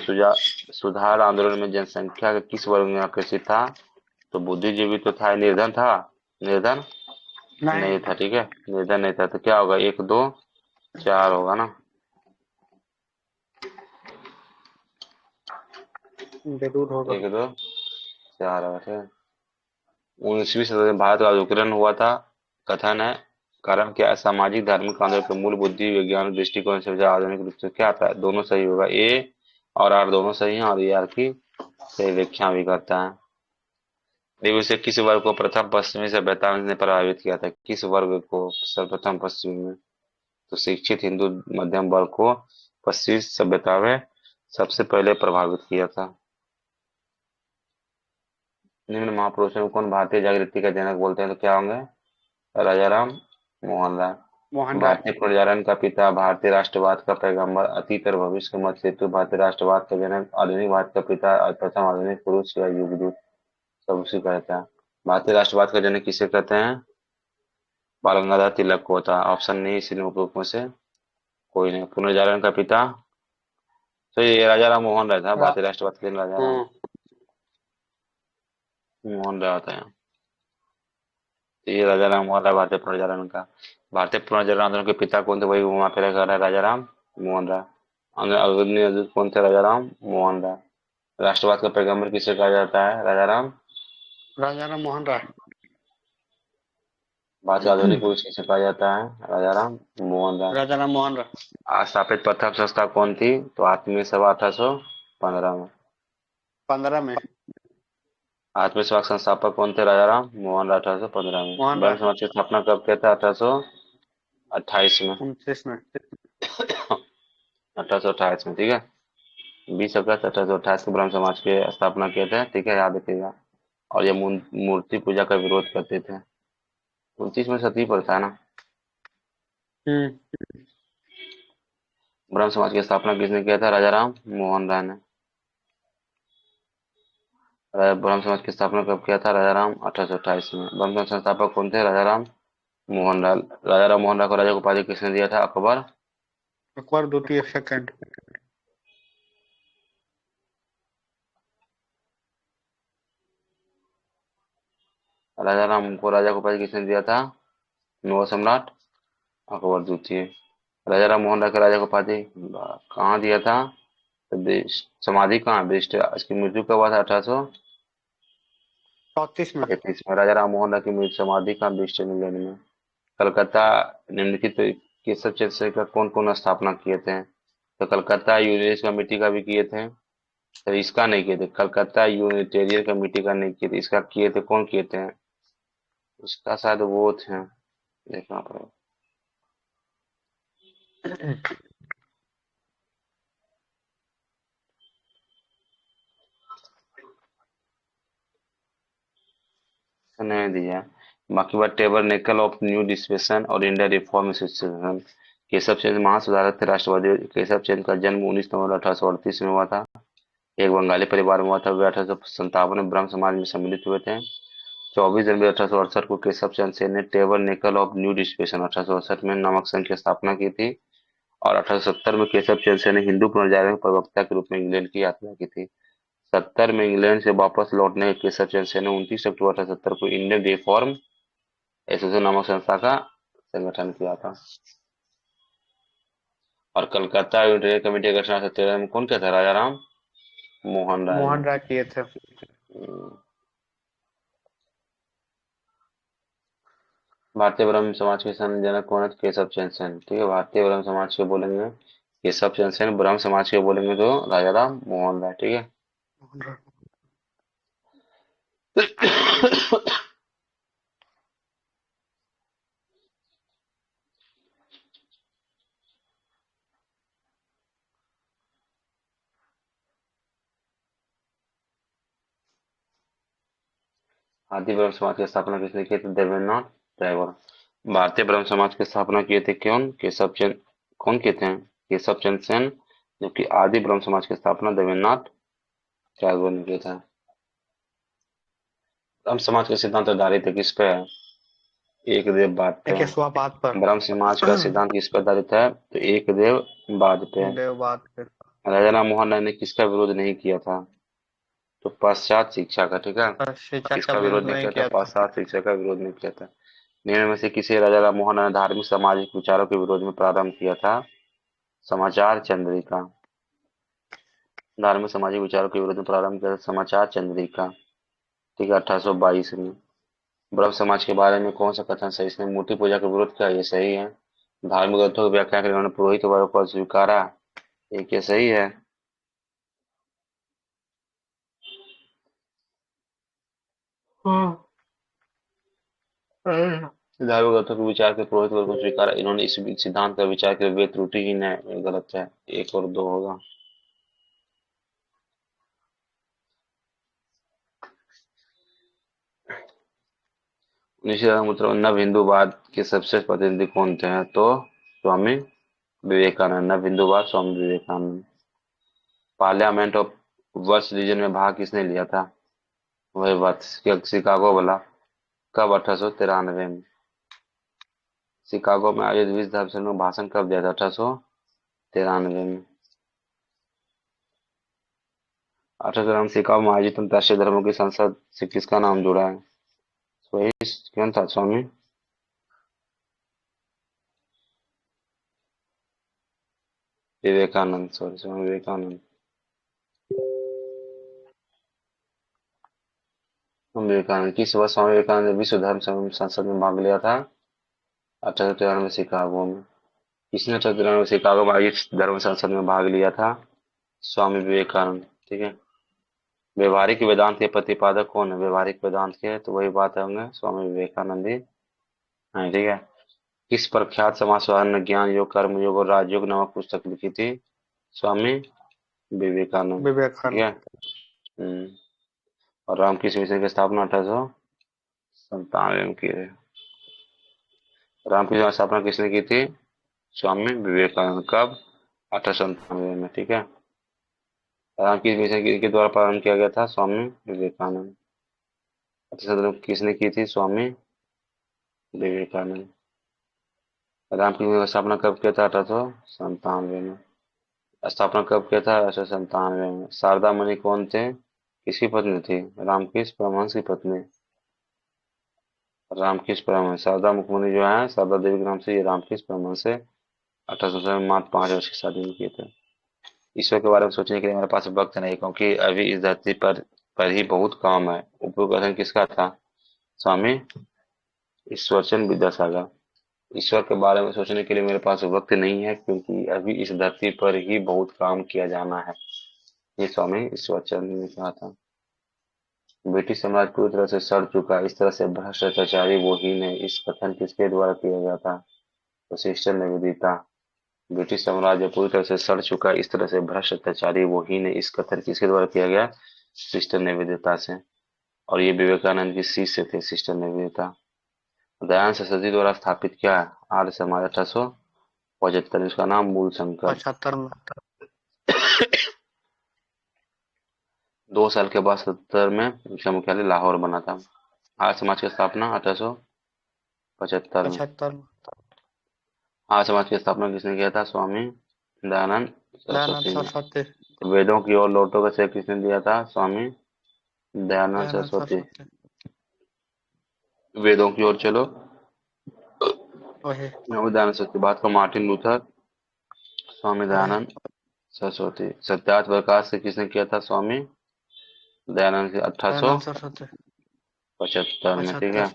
सुधार आंदोलन में जनसंख्या के किस वर्ग में आकर्षित था? तो बुद्धिजीवी तो था, निर्धन था? निर्धन नहीं, नहीं था। ठीक है। निर्धन नहीं था तो क्या होगा? एक दो चार होगा ना। जरूर होगा। एक दो चार होगा। ठीक है। 19वीं शताब्दी में भारत का अधिग्रहण हुआ था। कथन है। कारण क्या है? सामाजिक धार्मिक आंदोलन के मूल बुद्धि वैज्ञानिक दृष्टिकोण से आधुनिक रूप से क्या आता है? दोनों सही होगा। ए और आर दोनों सही हैं और ए आर की सही व्याख्या भी करता है। देखिए उसे किस वर्ग को प्रथम पश्चिमी सभ्यता ने प्रभावित किया था? किस वर्ग को सर्वप्रथम पश्चिमी में? तो शिक्षित हिंदू मध्यम वर्ग को पश्चिमी सभ्यता में सबसे पहले प्रभावित किया था। निम्न महापुरुषों को कौन भारतीय जागृति का जनक बोलते हैं? तो क्या होंगे? राजाराम मोहन राय। मोहन राय। भारतीय पुनर्जागरण का पिता, भारतीय राष्ट्रवाद का पैगंबर, अतीत और भविष्य के मत हेतु भारतीय राष्ट्रवाद का जनक, आधुनिक भारत का पिता और प्रथम आधुनिक पुरुष या युगदूत, सब उसी कहता है। भारतीय राष्ट्रवाद का जनक किसे कहते हैं? बाल गंगाधर तिलक को होता है। ऑप्शन नहीं इस उपयोग में से कोई नहीं। पुनर्जागरण का पिता तो ये राजा राम मोहन राय था। रा, भारतीय राष्ट्रवाद के लिए राजा राम हम्म, मोहन राय होता है। तो ये राजा राम मोहन राय भारतीय पुनर्जागरण का। भारतीय पुनर्जागरण आंदोलन के पिता कौन थे? वही घुमा फिरा कर रहा है, राजा राम मोहन राय। अग्रणी अदूत कौन थे? राजा राम मोहन राय। राष्ट्रवाद का पैगंबर किसे कहा जाता है? राजा राम। राजा राम मोहन राय। भारत का आधुनिक पुरुष किसे कहा जाता है? राजा राम मोहन राय। राजा राम मोहन राय। स्थापित प्रथम संस्था कौन थी? तो आत्मीय सभा 1815 में। 15 में। आत्मीय सभा के संस्थापक कौन थे? राजा राम मोहन राय 1815 में। मोहन ब्रह्म राय समाज की स्थापना कब किया था? 1828 में। 29 में। 1828 में। ठीक है। 20 अगस्त 1828 को ब्रह्म समाज की स्थापना किए थे। ठीक है, याद रखिएगा। और ये मूर्ति पूजा का विरोध करते थे। 29 में सती पड़ता है ना। हम्म। ब्रह्म समाज की स्थापना किसने किया था? राजा राम मोहन राय ने। ब्रह्म समाज की स्थापना कब किया था? राजा राम 1828 में। ब्रह्म समाज संस्थापक कौन थे? राजा राम मोहन राय। राजा राम मोहन राय को राजा को उपाधि किसने दिया था? अकबर। अकबर द्वितीय सेकंड। राजा राम को राजा को उपाधि किसने दिया था? मुगल सम्राट अकबर द्वितीय। राजा राम मोहन राय को राजा को उपाधि कहाँ दिया था? तो समाधि कहाँ है? इसकी मृत्यु कब हुआ था? 34 में। 1833 में। राजा राम मोहन राय की मृत्यु समाधि कहाँ? ब्रिस्टल इंग्लैंड में। कलकत्ता निम्नलिखित के सब क्षेत्र का कौन कौन स्थापना किए थे? तो कलकत्ता यूनियन कमेटी का भी किए थे। तो इसका नहीं किए थे। कलकत्ता यूनिटेरियन कमेटी का नहीं किए थे। इसका किए थे। कौन किए थे? उसका शायद वो थे, देखना पड़ेगा। नहीं दिया है। बाकी बात टेबरनेकल ऑफ न्यू डिस्पेंसेशन और इंडिया रिफॉर्म एसोसिएशन। केशव चंद्र महासुधारक थे राष्ट्रवादी। केशव चंद्र का जन्म 19 नवंबर 1838 में हुआ था। एक बंगाली परिवार में हुआ था। वे 1857 में ब्रह्म समाज में सम्मिलित हुए थे। 24 जनवरी 1868 को केशव चंद्र सेन ने टेबरनेकल ऑफ न्यू डिस्पेंसेशन 1868 में नामक संघ की स्थापना की थी। और 1870 में केशव चंद्र सेन ने हिंदू पुनर्जागरण के प्रवक्ता के रूप में इंग्लैंड की यात्रा की थी। 70 में इंग्लैंड से वापस लौटने के केशव चंद्र सेन ने 29 अक्टूबर 1870 को इंडियन रिफॉर्म एसोसिएशन नामक संस्था का संगठन किया था। और कलकत्ता यूनियन कमेटी का गठन 1813 में कौन किया था? राजा राम मोहन राय ने। मोहन राय किए थे। हम्म। भारतीय ब्रह्म समाज के जनक कौन है? केशव चंद्र सेन। ठीक है, भारतीय ब्रह्म समाज के बोलेंगे केशव चंद्र सेन। ब्रह्म समाज के बोलेंगे तो राजा राम मोहन राय। ठीक है। मोहन राय। भारतीय ब्रह्म समाज की स्थापना किसने की थी? देवेंद्रनाथ टैगोर। भारतीय ब्रह्म समाज की स्थापना किए थे कौन? केशव चंद्र। कौन किए थे? केशव चंद्र सेन। जबकि आदि ब्रह्म समाज की स्थापना देवेंद्रनाथ टैगोर ने किया था। ब्रह्म समाज के सिद्धांत आधारित है किस पे है? एक देववाद पे। केशवाबाद पर। ब्रह्म समाज का सिद्धांत किस पर आधारित है? तो एक देववाद पे। देववाद पे। राजा राम मोहन राय ने किसका विरोध नहीं किया था? तो पाश्चात्य शिक्षा का। ठीक है। शिक्षा का किसका विरोध विरोध नहीं नहीं किया था? किया था। पाश्चात्य शिक्षा का विरोध नहीं किया था। निम्न में से किसी राजा राम मोहन राय ने धार्मिक सामाजिक विचारों के विरोध में प्रारंभ किया था? समाचार चंद्रिका। धार्मिक सामाजिक विचारों के विरोध में प्रारंभ किया था समाचार चंद्रिका। ठीक है, 1822 में। ब्रह्म समाज के बारे में कौन सा कथन सही? इसने मूर्ति पूजा का विरोध किया, ये सही है। धार्मिक ग्रंथों की व्याख्या के लिए उन्होंने पुरोहित वर्ग को स्वीकारा, एक ये सही है। धार्मिक ग्रंथों के विचार के पुरोहित वर्ग को स्वीकारा, इन्होंने इस सिद्धांत का विचार किया वे त्रुटिहीन है, ये गलत है। एक और दो होगा। मतलब नव हिंदूवाद के सबसे प्रतिनिधि कौन थे? तो स्वामी विवेकानंद। नव हिंदूवाद Swami Vivekananda. Parliament of world religion में भाग किसने लिया था? वही बात, शिकागो वाला। कब? 1893 में। शिकागो में आयोजित विश्व धर्म सम्मेलन में भाषण कब दिया था? 1893 में। 1893 में शिकागो में आयोजित अंतर्राष्ट्रीय धर्मों की संसद से किसका नाम जुड़ा है? वही कौन था? स्वामी विवेकानंद। सॉरी, स्वामी विवेकानंद। स्वामी विवेकानंद। किस वर्ष स्वामी विवेकानंद ने विश्व धर्म संसद में भाग लिया था? 1893 शिकागो में। किसने 1893 शिकागो में आयोजित धर्म संसद में भाग लिया था? स्वामी विवेकानंद। ठीक है। व्यवहारिक वेदांत के प्रतिपादक कौन है? व्यवहारिक वेदांत के तो वही बात होंगे स्वामी विवेकानंद ही। हाँ, ठीक है। किस प्रख्यात समाज सुधारक ने ज्ञान योग, कर्म योग और राजयोग नामक पुस्तक लिखी थी? स्वामी विवेकानंद। ठीक है। विवेकानंद। हम्म। और रामकृष्ण मिशन की स्थापना 1897 में की है। रामकृष्ण की स्थापना किसने की थी? स्वामी विवेकानंद। कब? 1897 में। ठीक है। रामकृष्ण मिशन के द्वारा प्रारंभ किया गया था? स्वामी विवेकानंद। 1897 में किसने की थी? स्वामी विवेकानंद। रामकृष्ण की स्थापना कब किया था? 1897 में। स्थापना कब किया था? 1897 में। शारदा मुनि कौन थे? किसकी पत्नी थी? रामकृष्ण परमहंस की पत्नी। रामकृष्ण परमहंस। शारदा मुनि जो है, शारदा देवी के नाम से ये रामकृष्ण परमहंस है। 1897 में मात्र 5 वर्ष की शादी में किए थे। ईश्वर के बारे में सोचने के लिए मेरे पास वक्त नहीं, क्योंकि अभी इस धरती पर ही बहुत काम है। उपयोग कथन किसका था? स्वामी ईश्वरचंद विद्यासागर। ईश्वर के बारे में सोचने के लिए मेरे पास वक्त नहीं है, क्योंकि अभी इस धरती पर ही बहुत काम किया जाना है, ये स्वामी ईश्वरचंद ने कहा था। ब्रिटिश साम्राज्य पूरी तरह से सड़ चुका, इस तरह से भ्रष्टाचारी वो ही ने, इस कथन किसके द्वारा किया गया था? वशिष्ठ निवेदिता। ब्रिटिश साम्राज्य पूरी तरह से सड़ चुका, इस तरह से भ्रष्टाचारी वो ही ने, इस कथन किसके द्वारा किया गया? वशिष्ठ निवेदिता से। और ये विवेकानंद की शिष्य थे, सिस्टर निवेदिता। दयानंद सरस्वती द्वारा स्थापित क्या है? आर्य समाज, 1875। इसका नाम मूल शंकर। 75 में। 2 साल के बाद 77 में इसका मुख्यालय लाहौर बना था। आर्य समाज की स्थापना 1875 में। 75 में। आर्य समाज की स्थापना किसने किया था? स्वामी दयानंद दयानंद सरस्वती ने। सरस्वती। वेदों की ओर लौटो का श्रेय किसने दिया था? स्वामी दयानंद दयानंद सरस्वती। सरस्वती। वेदों की ओर चलो, वही। स्वामी दयानंद सरस्वती। बात का मार्टिन लूथर, स्वामी वही। दयानंद सरस्वती। सत्यार्थ प्रकाश से किसने किया था? स्वामी दयानंद से, दयानंद सरस्वती। 1875 में। ठीक है, 75।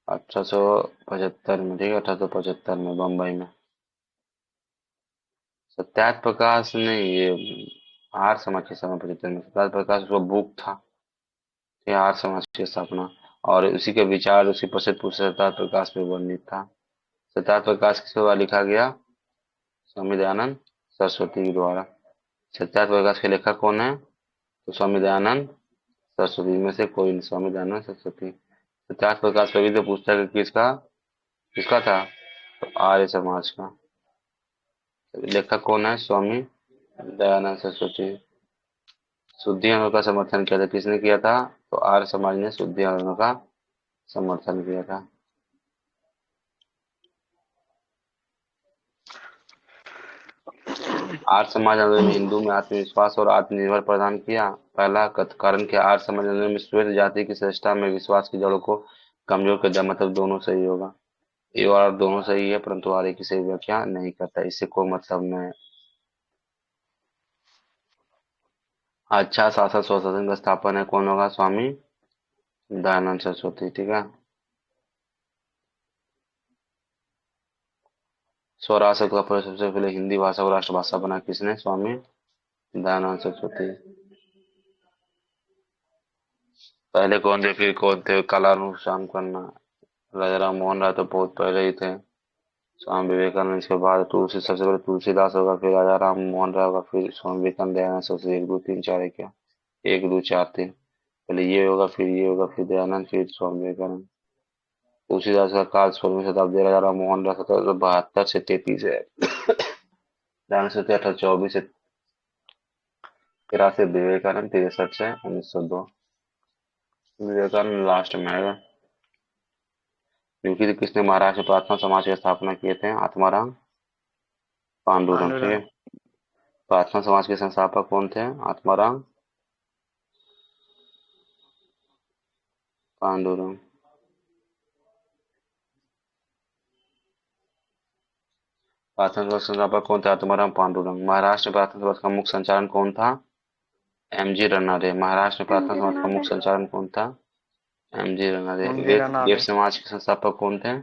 1875 में। ठीक है, 1875 में बम्बई में। सत्यार्थ प्रकाश नहीं, ये आर्य समाज के समय 75 में। सत्यार्थ प्रकाश उसका बुक था, ये आर्य समाज की स्थापना, और उसी के विचार, उसी प्रसिद्ध पुस्तक सत्यार्थ प्रकाश में वर्णित था। सत्यार्थ प्रकाश किसके द्वारा लिखा गया? स्वामी दयानंद सरस्वती के द्वारा। सत्यार्थ प्रकाश के लेखक कौन है? तो स्वामी दयानंद सरस्वती में से कोई नहीं, स्वामी दयानंद सरस्वती। सत्यार्थ प्रकाश कवि तो पुस्तक किसका किसका था? तो आर्य समाज का। लेखक कौन है? स्वामी दयानंद सरस्वती। शुद्धि आंदोलन का समर्थन किया था, किसने किया था? तो आर्य समाज ने शुद्धि आंदोलन का समर्थन किया था। आर्य समाज आंदोलन में हिंदू में आत्मविश्वास और आत्मनिर्भर प्रदान किया। पहला कारण क्या? आर्य समाज आंदोलन में श्वेत जाति की श्रेष्ठता में विश्वास की जड़ों को कमजोर कर दिया। मतलब दोनों सही होगा, ये और दोनों सही है, परंतु आर्य की सही व्याख्या नहीं करता, इससे कोई मतलब नहीं। अच्छा शासन स्वशासन का स्थापन है कौन होगा? स्वामी दयानंद सरस्वती। ठीक है, स्वराष्ट्र का प्रयोग सबसे पहले हिंदी भाषा को राष्ट्रभाषा बना किसने? स्वामी दयानंद सरस्वती। पहले कौन थे, फिर कौन थे? कालानुशासन करना, राजा राम मोहन राय तो बहुत पहले ही थे। स्वामी विवेकानंद, इसके बाद तुलसी, सबसे पहले तुलसीदास होगा, फिर राजा राम मोहन राय होगा, फिर स्वामी विवेकानंद, दयानंद सरस्वती। 1 2 3 4 है क्या? 1 2 4 3। पहले ये होगा, फिर ये होगा, फिर दयानंद, फिर स्वामी विवेकानंद। तुलसीदास का काल 16वीं शताब्दी, राजा राम मोहन राय 1772 से 33 है। दयानंद सरस्वती 1824 से 83। विवेकानंद 63 से 1902। विवेकानंद लास्ट में आएगा। क्योंकि किसने महाराष्ट्र में प्रार्थना समाज की स्थापना किए थे? आत्माराम पांडुरंग। ठीक है, पांडुरंग। प्रार्थना समाज के संस्थापक कौन थे? आत्माराम पांडुरंग। प्रार्थना समाज के संस्थापक कौन थे? आत्माराम पांडुरंग। महाराष्ट्र में प्रार्थना समाज का मुख्य संचालन कौन था? एमजी रनारे। महाराष्ट्र में प्रार्थना समाज का मुख्य संचालन कौन था? एमजी रनारे। मंजीरा देव नारे। समाज के संस्थापक कौन थे?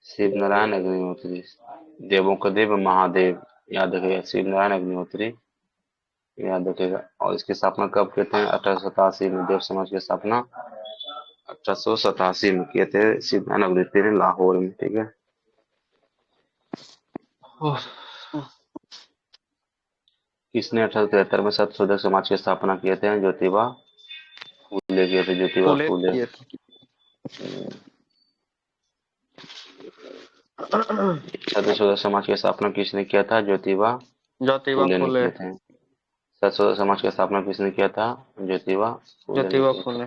शिव नारायण अग्निहोत्री। देवों का देव महादेव, याद रखिएगा, शिव नारायण अग्निहोत्री, याद रखिएगा। और इसकी स्थापना कब कहते हैं? 1887 में। देव समाज की स्थापना 1887 में किए थे शिव नारायण अग्निहोत्री ने, लाहौर में। ठीक है, किसने 1873 में सत्यशोधक समाज की स्थापना किए थे? ज्योतिबा फूले किए थे, ज्योतिबा फुले फूले। किए थे। सत्यशोधक समाज की स्थापना किसने किया था? ज्योतिबा ज्योतिबा फूले ने फुले। किए थे। सत्यशोधक समाज की स्थापना किसने किया था? ज्योतिबा फूले ने ज्योतिबा किया था। फुले।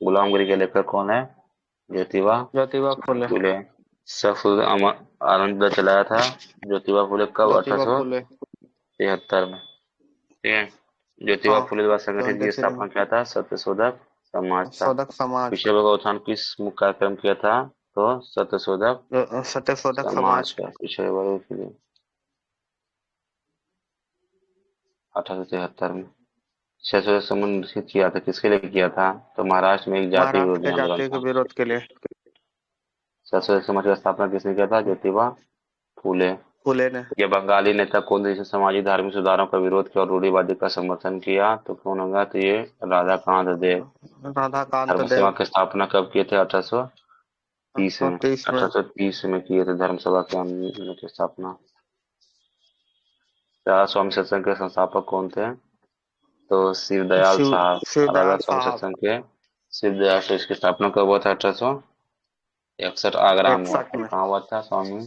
गुलामगिरी के लेखक कौन है? ज्योतिबा ज्योतिबा फुले। फूले। सफल आनंद चलाया था ज्योतिबा फूले, कब? ज्योतिबा फुले। 1873 में। ठीक है, ज्योतिबा हाँ, फूले द्वारा संगठित की 73 में। स्थापना किया था सत्यशोधक समाज था। शोधक समाज। पिछड़े वर्ग का उत्थान किस मुख्य कार्यक्रम किया था? तो सत्यशोधक सत्यशोधक समाज समाज। का, पिछड़े वर्ग के लिए, 1873 में। सत्यशोधक संबंधित किया था, किसके लिए किया था? तो महाराष्ट्र में एक जाति महाराष्ट्र विरोधी के आंदोलन जाति के था। विरोध के लिए। सत्यशोधक समाज की स्थापना किसने किया था? ज्योतिबा फूले। फुले ने। ये बंगाली नेता कौन थे जिसने सामाजिक धार्मिक सुधारों का विरोध किया और रूढ़िवादी का समर्थन किया? तो कौन होगा? तो ये राधाकांत देव। राधाकांत धर्म सभा देव। की स्थापना कब किए थे? 1830 में। 1930 में। 1830 में किए थे धर्म सभा के आंदोलन की स्थापना। राधा स्वामी सत्संग के संस्थापक कौन थे? तो शिवदयाल शिव साहब अलग शिवदयाल अलग स्वास्थ्य साहब। संघ के शिवदयाल से इसकी स्थापना कब हुआ था? 1861 आगरा में। 61 में। कहाँ हुआ था स्वामी?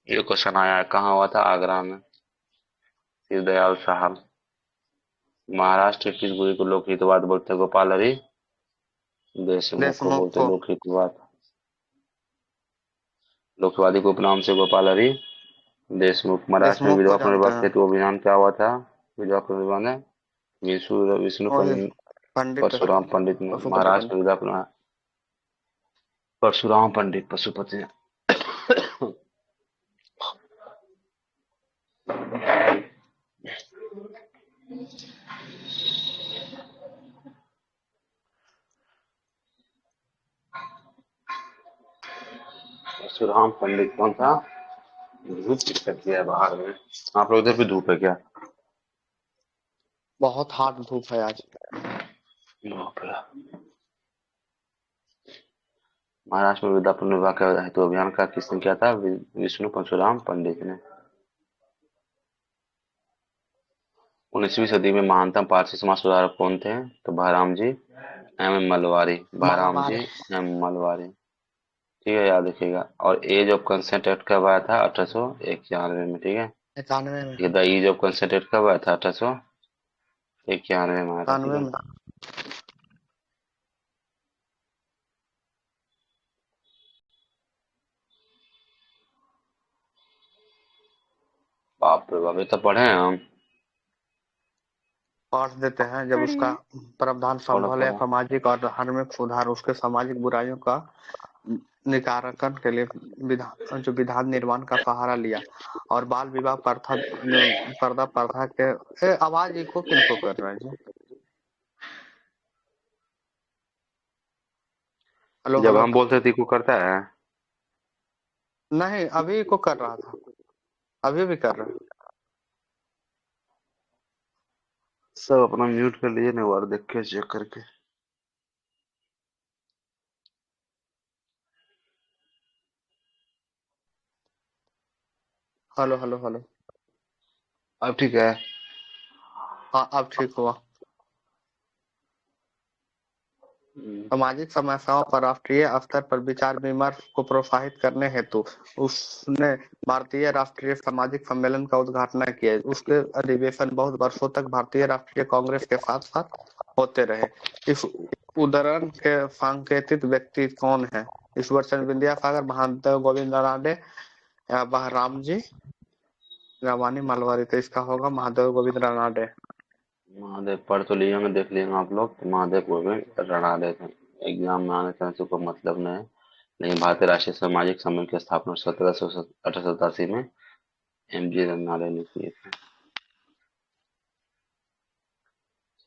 ये क्वेश्चन आया है, कहाँ हुआ था? आगरा में। शिवदयाल साहब। महाराष्ट्र के किस गुरु को लोकहितवाद बोलते हैं? गोपाल हरि देशमुख को देशमुख बोलते हैं को। लोकहितवाद। लोकवादी को उपनाम से गोपाल हरि देशमुख। महाराष्ट्र में देशमुख विधवा को जानते पुनर्विवाह हैं। हेतु अभियान क्या हुआ था? विधवा पुनर्विवाह ने विष्णु विष्णु वही पंडित परशुराम पंडित ने पशुपति महाराष्ट्र में पंडित। विधवा पुनर्विवाह परशुराम पंडित पशुपति ने। परशुराम पंडित कौन था? धूप किसका किया है बाहर में? आप लोग इधर भी धूप है क्या? बहुत हार्ड धूप है आज। बाप रे। महाराष्ट्र में विद्या पुनर्विवाह का हेतु अभियान का किसने किया था? विष्णु परशुराम पंडित ने। 19वीं सदी में महानतम पारसी समाज सुधारक कौन थे? तो बहराम जी एम मलवारी। बहराम जी मालाबार। एम मलवारी। ठीक है, याद रखिएगा। और एज ऑफ कंसेंट एक्ट कब आया था? 1891 में। ठीक है। 91 में। ठीक है, the age of consent act कब आया था? 1891 में आया था। ठीक 91 है। में। बाप रे बाप, ये तो पढ़े हैं हम। पाठ देते हैं जब उसका पढ़िए। प्रावधान पढ़ो संभल या पढ़ो। सामाजिक और धार्मिक सुधार उसके सामाजिक बुराइयों का निराकरण के लिए विधान निर्माण का सहारा लिया। और बाल विवाह प्रथा पर्दा प्रथा के आवाज इको किनको कर रहे हैं जी? हेलो जब हेलो। हम बोलते थे को करता है। नहीं, अभी इको कर रहा था। अभी भी कर रहा है। सब अपना म्यूट कर लीजिए ना, बार देख के चेक करके। Hello hello hello. अब ठीक है। हाँ, अब ठीक हुआ। सामाजिक समस्याओं पर राष्ट्रीय स्तर पर विचार विमर्श को प्रोत्साहित करने हेतु उसने भारतीय राष्ट्रीय सामाजिक सम्मेलन का उद्घाटन किया। उसके अधिवेशन बहुत वर्षों तक भारतीय राष्ट्रीय कांग्रेस के साथ साथ होते रहे। इस उद्धरण के सांकेतिक व्यक्ति कौन है? ईश्वर चंद्र विद्यासागर, महादेव गोविंद रानडे या बहराम जी रामानी मलवारी? तो इसका होगा महादेव गोविंद रानडे। महादेव पढ़ तो लिए होंगे, देख लिए होंगे आप लोग। तो महादेव को भी रणा देते हैं। एग्जाम में आने से कोई मतलब नहीं है। लेकिन भारतीय राष्ट्रीय सामाजिक सम्मेलन की स्थापना 1787 में एमजी रमनाडे ने की थी।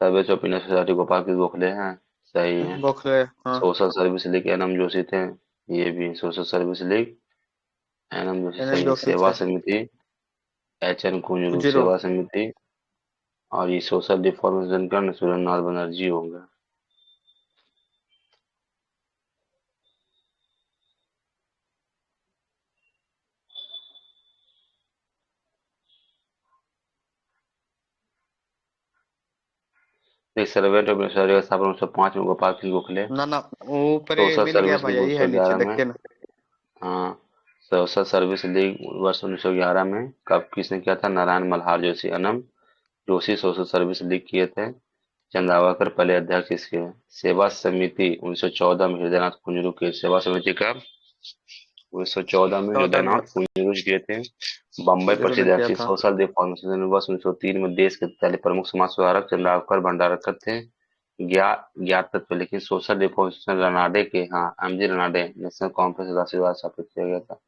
सर्वेच ओपिनियन सोसाइटी गोपाल की गोखले हैं। सही है। गोखले। हाँ। Social service league NM Joshi थे। ये भी social service league NM Joshi N N सही है। जोशी सेवा थे। समिति एचएन कुंजरू जीरो। सेवा समिति। और ये सोशल रिफॉर्मेशन का सुरेंद्र नाथ बनर्जी होंगे। सर्वेंट ऑफ मिनिस्ट्री का स्थापना 1905 में गोपाल सिंह गोखले। ना ना, ऊपर सोशल मिल गया सर्विस लीग भैया, ये है नीचे 1911 में। देखिए ना। हाँ, सोशल सर्विस लीग वर्ष 1911 में कब किसने किया था? Narayan Malhar Joshi Anam Joshi social service league किए थे। चंदावरकर पहले अध्यक्ष इसके। सेवा समिति 1914 में हृदयनाथ कुंजरू की सेवा समिति का 1914 में 14 में हृदयनाथ कुंजरू किए थे। बम्बई गुरु ने किया प्रेसिडेंसी था। सोशल रिफॉर्मेशन वर्ष 1903 में देश के पहले प्रमुख समाज सुधारक चंद्रावकर भंडारकर थे। ज्ञात तत्व, लेकिन सोशल रिफॉर्मेशन रनाडे के, हाँ एमजी रनाडे नेशनल कॉन्फ्रेंस राष्ट्रीय द्वारा स्थापित किया गया था।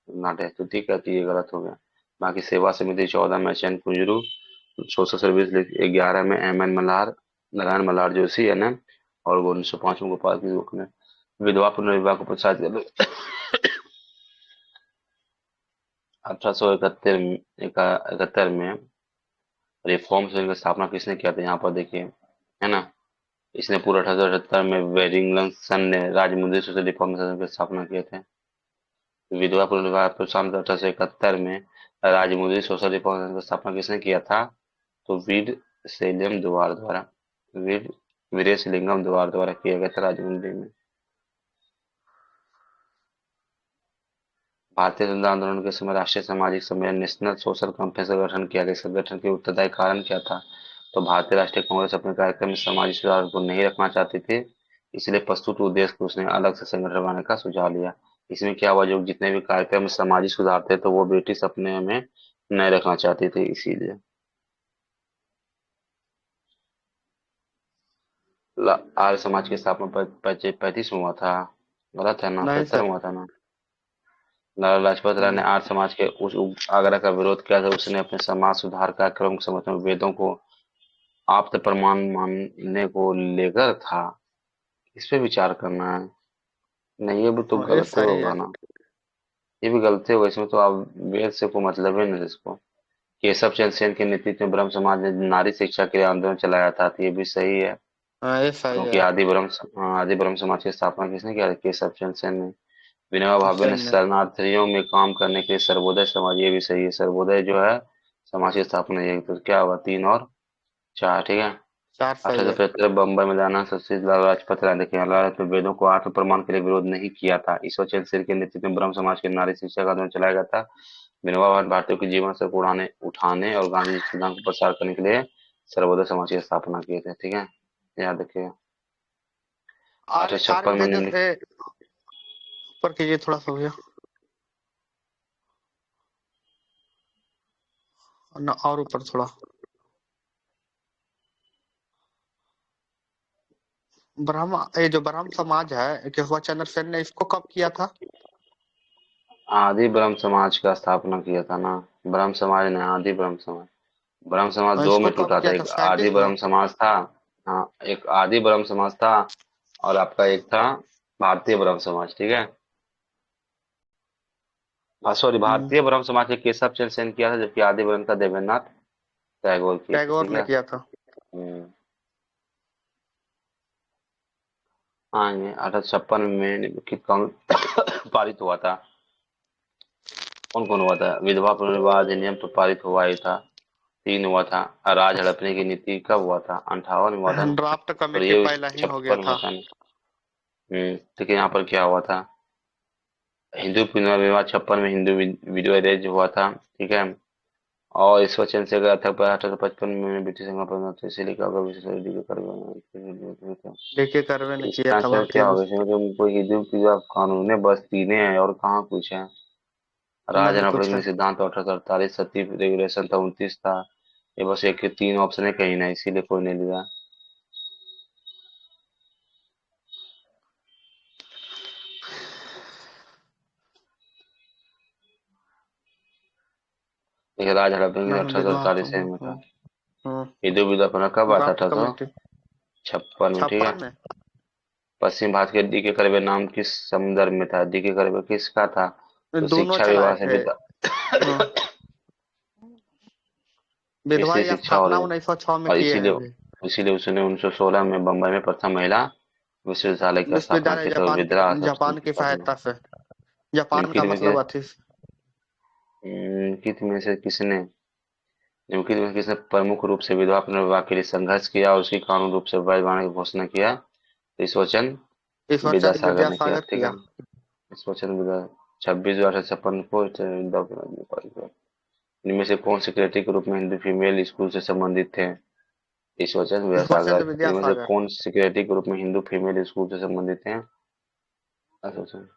रनाडे तो ठीक है, तो ये गलत हो गया। बाकी सेवा समिति 14 में H N Kunzru. Social service league 11 में M N Malhar Narayan Malhar Joshi N M. और 1905 में गोपाल की ने विधवा पुनर्विवाह को प्रोत्साहित किया। 1871 में रिफॉर्म सेल की स्थापना किसने किया था? यहाँ पर देखिए, है ना। इसने पूरा 1878 में वेलिंगटन ने राजमुंद्री सोशल रिफॉर्म सेल की स्थापना किए थे। विधवा पुनर्विवाह प्रोत्साहन 1871 में राजमुंद्री सोशल रिफॉर्म सेल की स्थापना किसने किया था? तो वीर सेलियम दुआर द्वारा, वीर वीरेशलिंगम दुआर द्वारा किया गया था राजमुंद्री में। भारतीय स्वतंत्रता आंदोलन के समय राष्ट्रीय सामाजिक सम्मेलन नेशनल सोशल कॉन्फ्रेंस का गठन किया गया। इस गठन के उत्तरदायी कारण क्या था? तो भारतीय राष्ट्रीय कांग्रेस अपने कार्यक्रम में सामाजिक सुधार को नहीं रखना चाहती थी, इसलिए प्रस्तुत उद्देश्य को उसने अलग से संगठन बनाने का सुझाव लिया। इसमें क्या हुआ, जो जितने भी कार्यक्रम में सामाजिक सुधार थे तो वो ब्रिटिश अपने में नहीं रखना चाहती थी, इसीलिए। आर्य समाज की स्थापना 35 में हुआ था। गलत है ना, नहीं 75 में सर। हुआ था ना। लाला लाजपत राय ने आर्य समाज के उस आग्रह का विरोध किया था। उसने अपने समाज सुधार कार्यक्रम के समर्थन में वेदों को आप्त प्रमाण मानने को लेकर था। इस पे विचार करना है। नहीं, ये भी तो ये गलत सही होगा है। ना। ये भी गलत होगा, इसमें तो आप वेद से को मतलब है ना इसको। केशव चंद्र सेन के नेतृत्व में ब्रह्म समाज ने नारी शिक्षा के लिए आंदोलन चलाया था, तो ये भी सही है। हाँ, ये सही क्योंकि है। आदि ब्रह्म समाज की स्थापना किसने किया था? केशव चंद्र सेन ने। विनोबा भावे ने सही है। शरणार्थियों में काम करने के लिए सर्वोदय समाज, ये भी सही है। सर्वोदय जो है समाज की स्थापना, ये तो क्या हुआ, 3 और 4, ठीक है। 4 सही है। 1875 बम्बई में दाना शशील लाला लाजपत राय, देखिए लाला लाजपत वेदों को आत्म प्रमाण के लिए विरोध नहीं किया था। ईश्वर चंद्र सेन के नेतृत्व में ब्रह्म समाज के नारी शिक्षा का आंदोलन चलाया गया था। विनोबा भावे भारतीयों के जीवन से उड़ाने उठाने और गांधी जी के सिद्धांत को प्रसार करने के लिए सर्वोदय समाज की स्थापना किए थे, ठीक है। याद रखिए। आर्य 1856 में आयुर्वेद से ऊपर कीजिए थोड़ा सा भैया, और ऊपर थोड़ा। ये जो ब्रह्म समाज है केशव चंद्र सेन ने इसको कब किया था? आदि ब्रह्म समाज का स्थापना किया था ना। ब्रह्म समाज ने आदि ब्रह्म समाज, ब्रह्म समाज और दो इसको में कब टूटा था। किया था, एक आदि 37 में? ब्रह्म समाज था। हाँ, एक आदि ब्रह्म समाज था और आपका एक था भारतीय ब्रह्म समाज, ठीक है। सॉरी, भारतीय ब्रह्म समाज के केशव चंद्र सेन किया था, जबकि आदि ब्रह्म का देवेंद्रनाथ टैगोर किए थे, टैगोर ठीक ने है। किया था। हाँ, ये 1856 में निम्नलिखित कानून पारित हुआ था। कौन कौन हुआ था? विधवा पुनर्विवाह अधिनियम तो पारित हुआ ही था। 3 हुआ था। राज हड़पने की नीति कब हुआ था? 58 में हुआ था ना। ड्राफ्ट और कमेटी ये पहला ही हो गया 56 में हुआ था। था ना। ठीक है, यहाँ पर क्या हुआ था? हिंदू पुनर्विवाह 56 में हिंदू विधवा मैरिज हुआ था, ठीक है। और इस वचन से गया था 1855 में ब्रिटिश पर इसीलिए क्या होगा, देखिए करवे ने किया इसका था आंसर भारतीय क्या में। होगा? इसमें तो कोई हिंदू की कानून है, बस 3 है और कहाँ कुछ है। राज नहीं कुछ रबड़िंग है। सिद्धांत 1848, सती रेगुलेशन था 29 था। ये बस एक के 3 ऑप्शन है, कहीं ना, इसीलिए कोई नहीं लिया। देखिए, राज हड़पिंग नहीं अठारह सौ विधवा अड़तालीस में था। हम्म। हिंदू विद्यापना कब आया था? ड्राफ्ट अठारह सौ कमेटी छप्पन में, ठीक है। 56 में। पश्चिम भारत के डी के कर्वे नाम किस संदर्भ में था? डी के कर्वे किसका था? तो दोनों शिक्षा चलाए विभाग से थे। विद्या हाँ। विधवा इसलिए की शिक्षा स्थापना 1906 में और किए हैं इसीलिए अभी। इसीलिए उसने 1916 में बंबई में प्रथम महिला विश्वविद्यालय की स्थापना विश्वविद्यालय की, तो विद्या जापान की स्थापना। सहायता से। जापान का निम्नलिखित में मतलब अथी। निम्नलिखित में से किसने निम्नलिखित में किसने प्रमुख रूप से विधवा पुनर्विवाह के लिए संघर्ष किया और उसकी कानून रूप से वैध बनाने की घोषणा किया? तो इस वचन ईश्वरचंद विद्यासागर ने किया, विद्यासागर ठीक है। किया। इस वचन विद्या 26 को इनमें से कौन सेक्रेटरी के रूप में हिंदू फीमेल स्कूल से संबंधित थे? इस वचन ईश्वरचंद विद्यासागर। इनमें से विद्यासागर। कौन सेक्रेटरी के रूप में हिंदू फीमेल स्कूल से संबंधित हैं? अच्छा।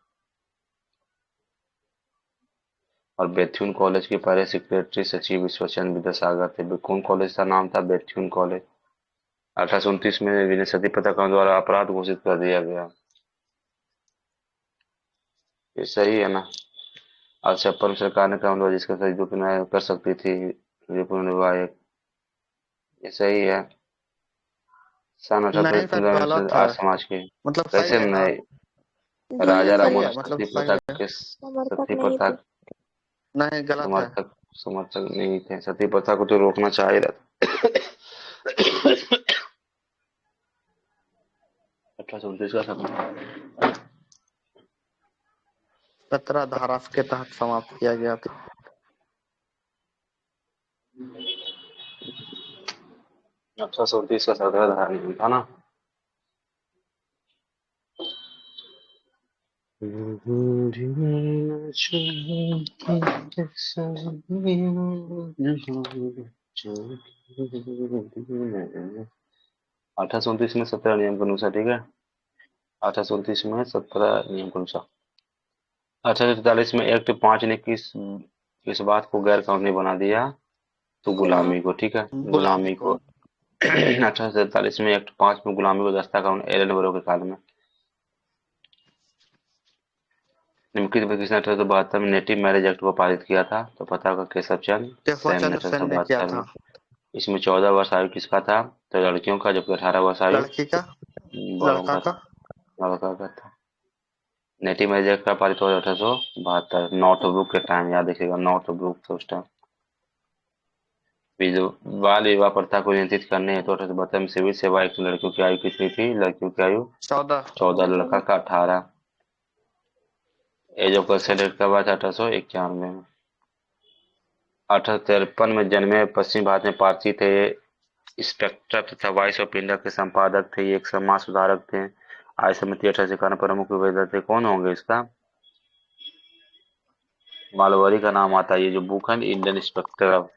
और बेथुन कॉलेज के पहले सेक्रेटरी सचिव ईश्वरचंद विद्यासागर थे। कौन कॉलेज का नाम था? बेथुन कॉलेज। 1829 में विनय सती प्रथा द्वारा अपराध घोषित कर दिया गया। ये सही है ना। और 56 सरकार ने कानून जिसका सही दुरुपयोग कर सकती थी पुनर्विवाह, ये सही है। सन नहीं सर गलत 1855 है। आर्य समाज के मतलब सही कैसे है। नहीं? जी राजा सही मैं राममोहन है मतलब सती सही प्रथा है। के समर्थक सती नहीं प्रथा थी। नहीं गलत है। समर्थक समर्थक नहीं थे। सती प्रथा को तो रोकना चाह ही रहा था। 1829 का सपना। 17 धारा के तहत समाप्त किया गया था। 1829 का सर्वधारा नियम था ना। अठारह सौ उनतीस में 17 नियम के अनुसार, ठीक है। 1829 में 17 नियम के अनुसार। 1843 में एक्ट 5 ने किस बात को गैर कानूनी बना दिया? तो गुलामी को, ठीक है, गुलामी गुलामी को। को। 1843 में एक्ट 5 में गुलामी को दस्ता कानून एलन बरो के काल में। निम्नलिखित में किसने 1872 में नेटिव मैरिज एक्ट को पारित किया था? तो पता होगा केशव चंद्र केशव सेन ने चंद्र सेन ने किया 1872 में। था। इसमें 14 वर्ष आयु किसका था? तो लड़कियों का, जबकि 18 वर्ष आयु लड़की का, बड़ों लड़का का का। था, लड़का का था। नेटिव मैरिज एक्ट का पारित हुआ 1872, नॉर्थब्रुक के टाइम, याद रखिएगा, नॉर्थब्रुक था उस टाइम। बाल विवाह प्रथा को नियंत्रित करने हेतु 1872 में सिविल सेवा एक्ट में लड़कियों की आयु कितनी थी? लड़कियों की आयु 14। 14, लड़का का 18। एज ऑफ कंसेंट एक्ट कब आया था? 1891 में। 1853 में जन्मे पश्चिम भारत में पारसी थे, इंस्पेक्टर तथा वॉइस ऑफ इंडिया के संपादक थे, ये एक समाज सुधारक थे। आय समिति 1891 प्रमुख विवेचक थे, कौन होंगे इसका? मालवारी का नाम आता है। ये जो बुक है इंडियन इंस्पेक्टर,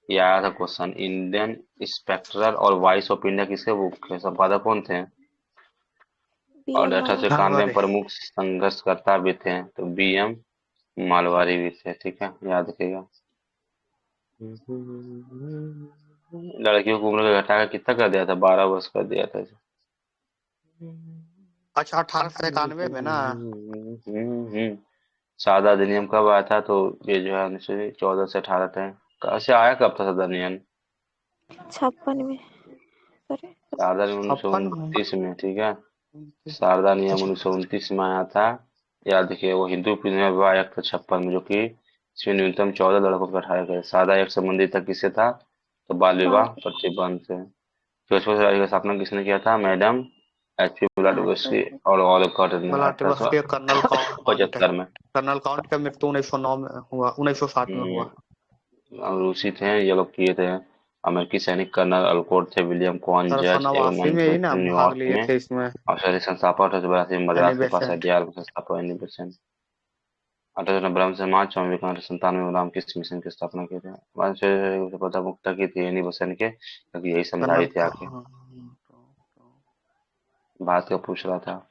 ये आया था क्वेश्चन, इंडियन इंस्पेक्टर और वॉइस ऑफ इंडिया किसके बुक के संपादक कौन थे? और बीएम अठारह सौ मालवा। इक्यानवे में मालवारी। प्रमुख संघर्षकर्ता भी थे, तो BM मालवारी भी थे, ठीक है, याद रखिएगा। लड़कियों की उम्र को घटाकर कितना कर दिया था? 12 वर्ष कर दिया था। अच्छा, 1891 में ना। सादा अधिनियम कब आया था? तो ये जो है 1914 से 18 तक। कहाँ से आया, कब था सादा अधिनियम? 56 में। सॉरी। सादा नियम उन्नीस सौ 56 में। उनतीस में, ठीक है। शारदा नियम 1929 में आया था। याद रखिए, वो हिंदू पुनर्विवाह विवाह एक्ट था 56 में, जो कि इसमें न्यूनतम 14 लड़कों को बैठाया गया। सादा एक्ट संबंधित था किससे था? तो बाल विवाह बाल प्रतिबंध से। फिरोजपुर राज्य का स्थापना किसने किया था? मैडम HP ब्लाडोवस्की भारत और ऑलकॉट ने मलाटी बस के कर्नल काउंट। 1875 में। कर्नल काउंट का मृत्यु 1909 में हुआ, 1960 में हुआ। और रूसी थे ये लोग, किए थे। अमेरिकी सैनिक कर्नल अलकोट थे, विलियम कॉन जज एवं 1889 में ही ना मैन्युफैक्चरिंग भाग न्यूयॉर्क लिए में। थे इसमें। और शहरी संस्थापक 1882 में एनी मद्रास के पास बेसेंट। IDR में संस्थापक एनी बेसेंट। 1890 ब्रह्म समाज, स्वामी विवेकानंद 97 में रामकृष्ण मिशन की स्थापना की थी। पता मुक्ता की थी एनी बेसेंट के, क्योंकि यही समझाई कर्नल थी का। आके। बात का पूछ रहा था।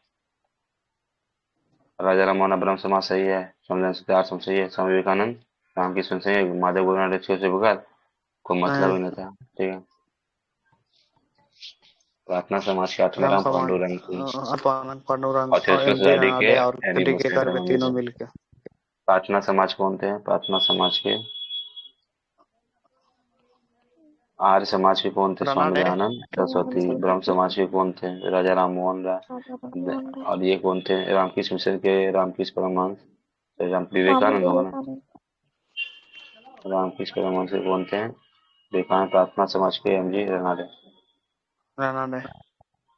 राजा राममोहन ब्रह्म समाज सही है, स्वामी सत्यार सही है, स्वामी विवेकानंद रामकृष्ण सही है, माधव गुरुनाथ से बगैर कोई मतलब ही नहीं था, ठीक है। प्रार्थना समाज के ब्रह्म आत्माराम समाज, पांडुरंग की। अतुल और पांडुरंग और थियोसॉफिकल MD सोसाइटी के रनाडे और एनी DK बेसेंट कर्वे तीनों मिलके। प्रार्थना समाज कौन थे? प्रार्थना समाज के आर्य समाज के कौन थे? स्वामी रनाडे। दयानंद सरस्वती। ब्रह्म सरस्वती। समाज के कौन थे? राजा राम मोहन राजा राय। राममोहन राय। और ये कौन थे? रामकृष्ण मिशन के रामकृष्ण परमहंस, राम स्वामी विवेकानंद होगा ना। विवेकानंद। रामकृष्ण परमहंस के कौन थे? विवेकानंद। प्रार्थना समाज के MG रनाडे। रनाडे।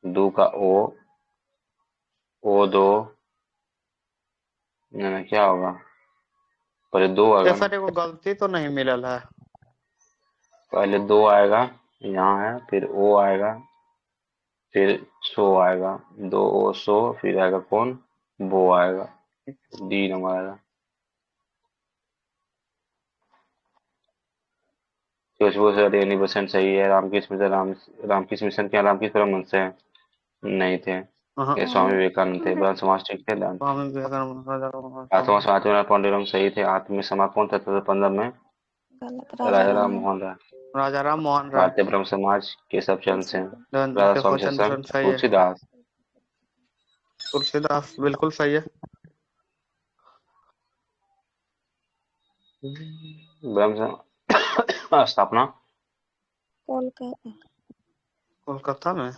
दो का ओ दो, ना क्या होगा? पहले दो ये आएगा ना, सर एगो गलती तो नहीं मिलल है। पहले दो आएगा, यहाँ है, फिर ओ आएगा, फिर सो आएगा, दो ओ सो, फिर आएगा कौन? बो आएगा, D नंबर आएगा। एनी परसेंट सही है। रामकृष्ण मिशन रामकृष्ण मिशन क्या रामकृष्ण परमहंस से नहीं थे, ये स्वामी विवेकानंद थे। ब्रह्म समाज ठीक थे। स्वामी विवेकानंद, राजा आत्मा राममोहन। स्वाति पांडुरंग सही थे। आत्म में समा कौन था? 15 में गलत। राजा राजा राम राममोहन। मोहन राय। राजा राम मोहन राय। भारतीय ब्रह्म समाज केशव चंद्र सेन। राधा केशव स्वामी चंद्र सत्संग सेन सही है। तुलसीदास। तुलसीदास बिल्कुल सही है। ब्रह्म स्थापना कोलकाता। कोलकाता में।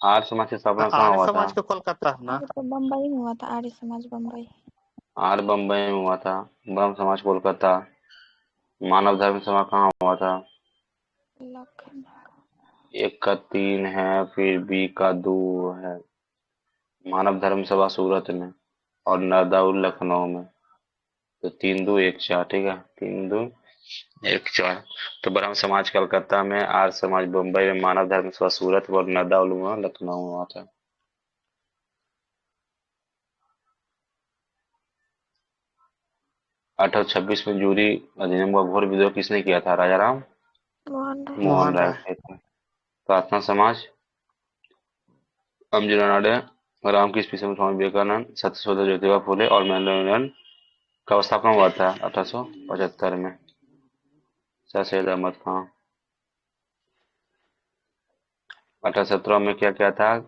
आर्य समाज की स्थापना कहाँ आर्य हुआ था? समाज के कोलकाता है ना। आर्य तो बम्बई में हुआ था। आर्य समाज बम्बई। आर्य बम्बई में हुआ था, ब्रह्म समाज कोलकाता। मानव धर्म सभा कहाँ हुआ था? लखनऊ। एक का 3 है, फिर B का 2 है। मानव धर्म सभा सूरत में और नरदाउल लखनऊ में। तो 3 2 1 4, ठीक है, 3 2 1 4। तो ब्रह्म समाज कलकत्ता में, आर्य समाज बम्बई में, मानव धर्म सभा सूरत और नड्डा उलमा लखनऊ में हुआ था। 1826 में जूरी अधिनियम का घोर विद्रोह किसने किया था? राजा राम मोहन राय। मोहन मोहन राय राय। किए थे। प्रार्थना समाज अमजी नाडे, रामकृष्ण मिशन, स्वामी विवेकानंद, सत्यशोधक ज्योतिबा फुले और मनोरंजन का स्थापना हुआ था 1875 में। सर सैयद अहमद खान। 1817 में क्या क्या था?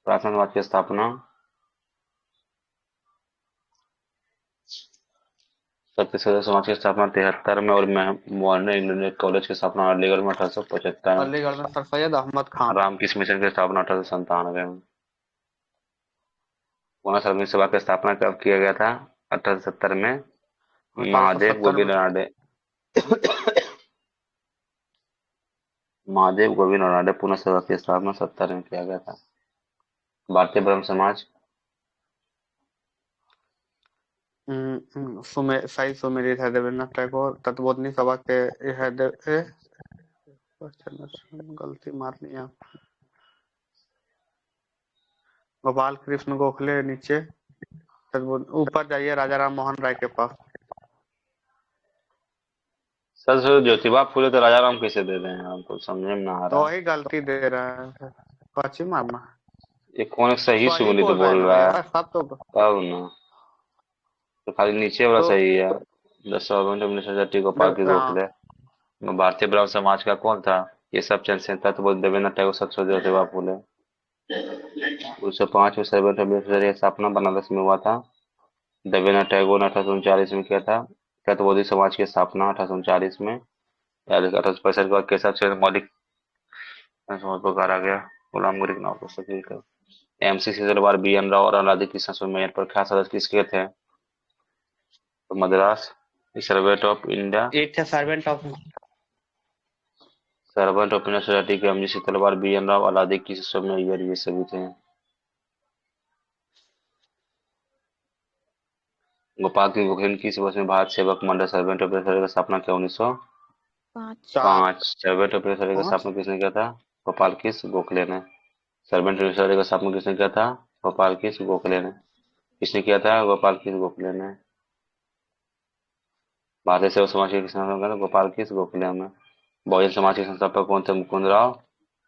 प्रार्थना समाज की स्थापना, सत्यशोधक समाज की स्थापना 73 में, और मॉडर्न इंडियन कॉलेज की स्थापना अलीगढ़ में 1875 में। अलीगढ़ में सर सैयद अहमद खान। रामकृष्ण मिशन की स्थापना 1897 में। पूना सार्वजनिक सभा की स्थापना कब किया गया था? 1870 में। महादेव 1870 में। गोविंद रानडे महादेव गोविंद रानडे पुनः सभा की स्थापना 70 में किया गया था। भारतीय ब्रह्म समाज सही सुमेलित है देवेंद्रनाथ टैगोर। तत्वोदनी सभा के है गलती मार लिया। गोपाल कृष्ण गोखले नीचे, ऊपर जाइए राजा राम मोहन राय के पास। सर ज्योतिबा फुले तो राजा राम कैसे दे रहे हैं? हमको समझ में ना आ तो रहा। वही गलती दे रहा है, कच्ची मारना है। ये कौन सही सही सुमिलित बोल रहे हैं बोल ना रहा भैया, है? सब तो तब ना, तो खाली नीचे वाला तो सही है। The servant of necessity Gopal की गोखले। भारतीय ब्राह्मण समाज का कौन था? ये सब चंद्रसेन तत्व देवेंद्रनाथ टैगोर सत्यशोधक ज्योतिबा फुले। 1905 में सर्वेंट ऑफ नेसेसिटी की स्थापना बनारस में हुआ था। देवेंद्रनाथ टैगोर ने 1839 में किया था। तत्वोदय समाज की स्थापना 1839 में। 1865 के बाद केशव चंद्र मौलिक समाज को गाड़ा गया। गुलाम गुरी के नाम पर शकील का एमसीसी दरबार बी एन राव और राधे कृष्ण सुमेर पर खास सदस्य किसके थे? तो मद्रास सर्वेंट ऑफ इंडिया, एक थे servant of. Servant of India society के एमजी तलवार बी एन राव, अलादी कृष्ण सुमेर, ये सभी थे। गोपाल की गोखले किस वर्ष में भारत सेवक मंडल सर्वेंट ऑफ इंडिया की स्थापना किया? 1905। 5। सर्वेंट ऑफ इंडिया की 5। स्थापना किसने किया था? गोपाल कृष्ण गोखले ने। सर्वेंट ऑफ इंडिया की स्थापना किसने किया था? गोपाल कृष्ण गोखले ने। किसने किया था? गोपाल कृष्ण गोखले ने। भारतीय सेवा समाज के संस्थापक गोपाल कृष्ण गोखले में। बहुजन समाज के संस्थापक कौन थे? मुकुंदराव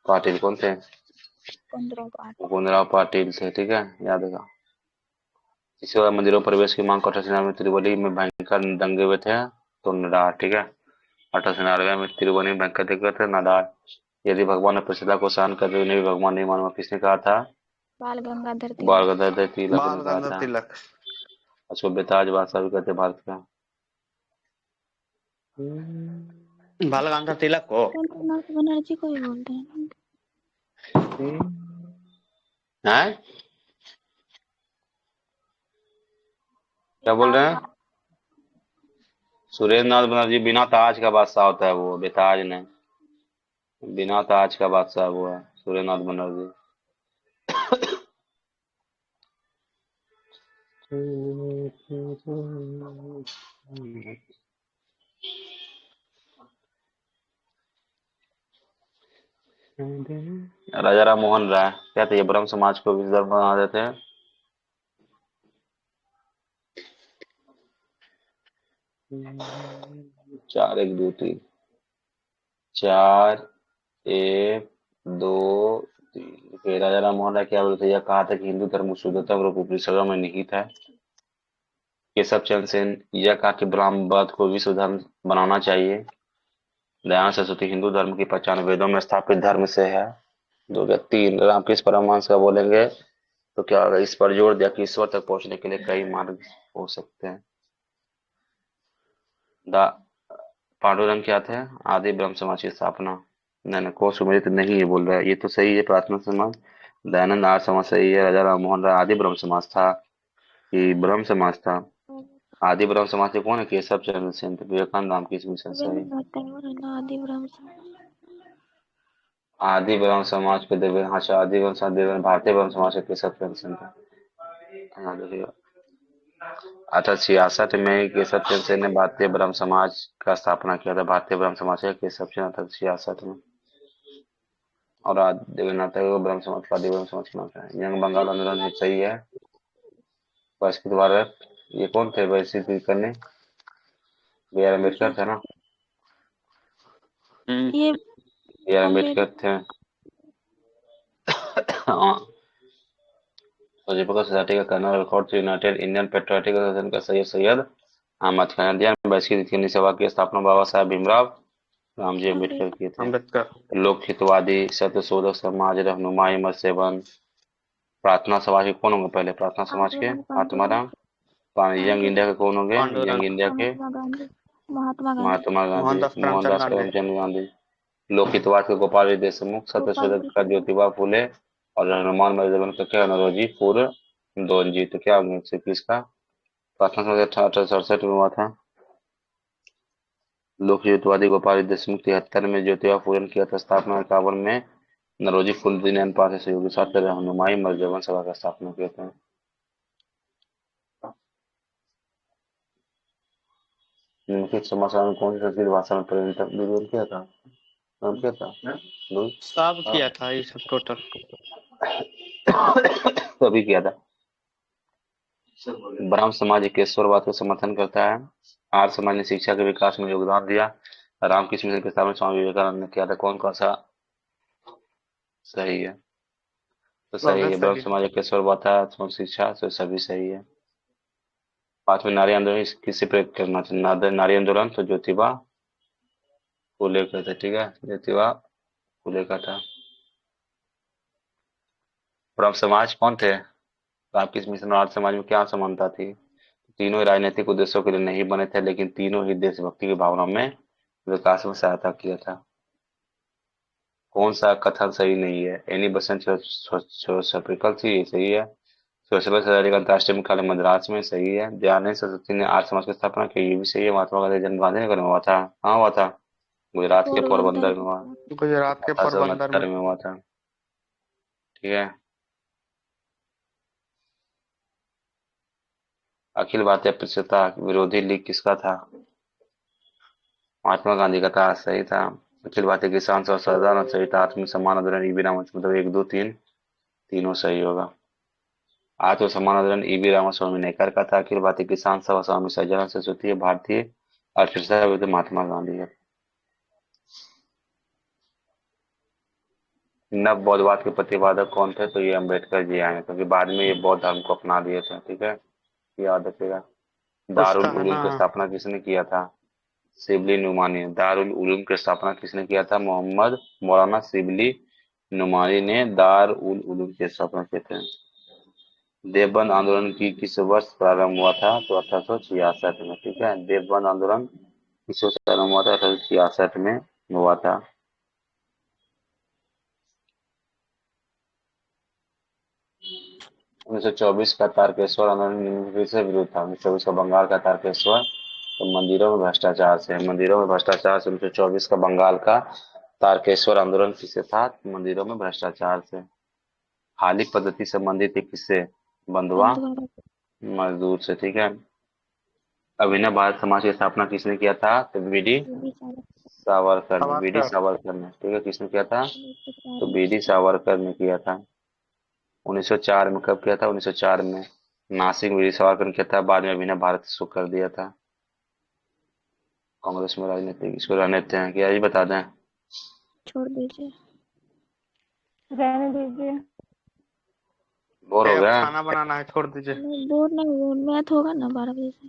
पाटिल। कौन थे? 15 मुकुंदराव पाटिल थे। ठीक है, याद रखा। इसी बार मंदिरों में प्रवेश की मांग को 1899 में त्रिवली में भयंकर दंगे हुए थे, तो नडार। ठीक है, 1899 में त्रिवली में भयंकर दंगे थे, नडार। यदि भगवान ने प्रसिद्धा को सहन कर उन्हें भी भगवान नहीं मानूंगा, किसने कहा था? बाल गंगाधर बाल तिलक। गंगाधर तिलक ने बाल कहा गंगाधर था। तिलक। उसको बेताज बादशाह भी कहते भारत का। बाल गंगाधर तिलक को रविंद्रनाथ बनर्जी को ही बोलते हैं। हैं? क्या बोल रहे हैं? सुरेंद्र नाथ बनर्जी बिना ताज का बादशाह होता है, वो बेताज नहीं, बिना ताज का बादशाह वो है सुरेंद्र नाथ बनर्जी। राजा राम मोहन राय क्या थे? ये ब्रह्म समाज को विधर्म बना देते हैं। चार एक दो तीन, 4 1 2 3। फिर राजा राम मोहन राय क्या बोलते? यह कहा था कि हिंदू धर्म शुद्धतम और उपनिषदों में निहित है। केशव चंद्र सेन यह कहा कि ब्रह्मवाद को विश्व धर्म बनाना चाहिए। दयानंद सरस्वती हिंदू धर्म की पहचान वेदों में स्थापित धर्म से है। 2 3 रामकृष्ण परमहंस का बोलेंगे तो क्या होगा? इस पर जोर दिया कि ईश्वर तक पहुंचने के लिए कई मार्ग हो सकते हैं। दा पांडुरंग क्या थे? आदि ब्रह्म समाज की स्थापना। नहीं को सुमेलित नहीं है बोल रहा है, ये तो सही है। प्रार्थना समाज दयानंद आर्य समाज सही है। राजा राम मोहन राय आदि ब्रह्म समाज था कि ब्रह्म समाज था? आदि ब्रह्म समाज के कौन है? केशव चंद्र सेन। विवेकानंद रामकृष्ण मिशन सही। रविंद्रनाथ टैगोर है ना आदि ब्रह्म समाज। आदि ब्रह्म समाज पे देवेंद्र, हाँ आदि ब्रह्म समाज देवेंद्र, भारतीय ब्रह्म समाज के केशव चंद्र सेन था। हाँ देखिएगा। अच्छा, 66 में केशव चंद्र सेन ने भारतीय ब्रह्म समाज का स्थापना किया था। भारतीय ब्रह्म समाज का केशव चंद्र था 66 में। और आज देवेंद्रनाथ टैगोर ब्रह्म समाज का, आदि ब्रह्म समाज के नाम से है। यंग बंगाल आंदोलन ही सही है। बहिष्कृत भारत, ये कौन थे बहिष्कृत करने? बी आर मुझे अम्बेडकर थे ना? ये बी आर अम्बेडकर अम्बेडकर। थे। हाँ। तो दीपक सोसाइटी का colonel record united Indian patriotic association का सैयद सैयद अहमद खान दिया। बहिष्कृत करने सभा की स्थापना बाबा साहेब भीमराव रामजी अम्बेडकर अम्बेडकर। किए थे। अम्बेडकर। लोक हितवादी, सत्यशोधक समाज, रहनुमा, हिम्मत सेवन, प्रार्थना समाज के कौन होंगे? पहले प्रार्थना समाज के आत्माराम पांडुरंग। आत्माराम। Young India Pandurang. के कौन होंगे? पांडुरंग। यंग इंडिया के महात्मा गांधी। महात्मा गांधी। महात्मा गांधी, मोहनदास करमचंद मोहनदास गांधी। करमचंद गांधी। लोकहितवाद के गोपाल देशमुख, गोपाल सत्यशोधक का कृष्ण ज्योतिबा फूले, और रहनुमान मजदूर का क्या? नौरोजी दोनजी। तो क्या होंगे 121 का? प्रार्थना समाज 1867 में हुआ था। लोकहितवादी गोपाल देशमुख 73 में, ज्योतिबा फूले ने किया था स्थापना 51 में, नरोजी फूलजी ने अनुपात से सहयोग के साथ रहनुमाई मजदूर सभा का स्थापना किया था। निम्नलिखित समाचार में कौन सी संस्कृत भाषा में परिवर्तन विरोध किया था? नाम क्या था? बोल। सब किया था ये सब टोटल। तभी किया था। ब्राह्म समाज एकेश्वरवाद का समर्थन करता है। आर्य समाज ने शिक्षा के विकास में योगदान दिया। रामकृष्ण मिशन की स्थापना स्वामी विवेकानंद ने किया था। कौन कौन सा सही है? तो सही सब है, ब्रह्म सही है। समाज एकेश्वरवाद था, शिक्षा तो सभी सही है। पांचवें नारी आंदोलन किसे प्रेरित करना था? नारी आंदोलन तो ज्योतिबा फूले का था। ठीक है, ज्योतिबा फूले का था। ब्रह्म समाज कौन थे? रामकृष्ण मिशन और आर्य समाज में क्या समानता थी? तीनों ही राजनीतिक उद्देश्यों के लिए नहीं बने थे, लेकिन तीनों ही देशभक्ति की भावना में विकास में सहायता किया था। कौन सा कथन सही नहीं है? एनी बसंत सर्पिकल थी, ये सही है। सोशल सोसाइटी का अंतर्राष्ट्रीय मुख्यालय मद्रास में, सही है। दयानंद सरस्वती ने आर्य समाज की स्थापना की, ये भी सही है। महात्मा गांधी जन्म गांधीनगर में हुआ था। हाँ हुआ था। गुजरात के पोरबंदर पोरबंदर में में हुआ। था। गुजरात के पोरबंदर 1869 में। में हुआ था। ठीक है। अखिल भारतीय प्रजासत्ता विरोधी लीग किसका था? महात्मा गांधी का था, सही था। अखिल भारतीय किसान सभा साधारण सही था। आत्मसम्मान आंदोलन ईबी रामचंद्र, मतलब 1 2 3 तीनों सही होगा। आत्मसम्मान आंदोलन ईबी रामास्वामी नेकर का था। अखिल भारतीय किसान सभा स्वामी सज्जनानंद सरस्वती है। भारतीय अर्थव्यवस्था विरुद्ध महात्मा गांधी है। नव बौद्धवाद के प्रतिपादक कौन थे? तो ये अम्बेडकर जी आए, क्योंकि बाद में ये बौद्ध धर्म को अपना दिए थे। ठीक है, याद रखिएगा। पूछता दारुल है उलूम ना। की स्थापना किसने किया था? शिबली नुमानी। दारुल उलूम की स्थापना किसने किया था? मोहम्मद मौलाना शिबली नुमानी ने दार उल उलूम की स्थापना की थी। देवबंद आंदोलन की किस वर्ष प्रारंभ हुआ था? तो 1866 में। ठीक है, देवबंद आंदोलन किस वर्ष प्रारंभ हुआ था? 1866 में हुआ था। 1924 का तारकेश्वर आंदोलन निम्नलिखित से विरोध था। 1924 का बंगाल का तारकेश्वर, तो मंदिरों में भ्रष्टाचार से। मंदिरों में भ्रष्टाचार से 1924 का बंगाल का तारकेश्वर आंदोलन किससे था? मंदिरों में भ्रष्टाचार से। हालिक पद्धति संबंधित थी किससे? बंधुआ बंधुआ। मजदूर से। ठीक है। अभिनव भारत समाज की स्थापना किसने किया था? तो बीडी बीडी सावरकर। सावरकर ने। बीडी सावरकर। सावरकर ने। ठीक है, किसने किया था? 1904 तो में। बीडी सावरकर ने किया था। 1904 में। कब किया था? 1904 में। नासिक में बीडी सावरकर ने किया था। बाद में अभिनव भारत शुरू कर दिया था। कांग्रेस में राजनीतिक इसको राजनीति हैं क्या? ये बता दें। छोड़ दीजिए। रहने दीजिए। बोर हो अब गया? खाना बनाना है, छोड़ दीजिए। नहीं बोर नहीं, वो मैथ होगा ना 12 बजे से।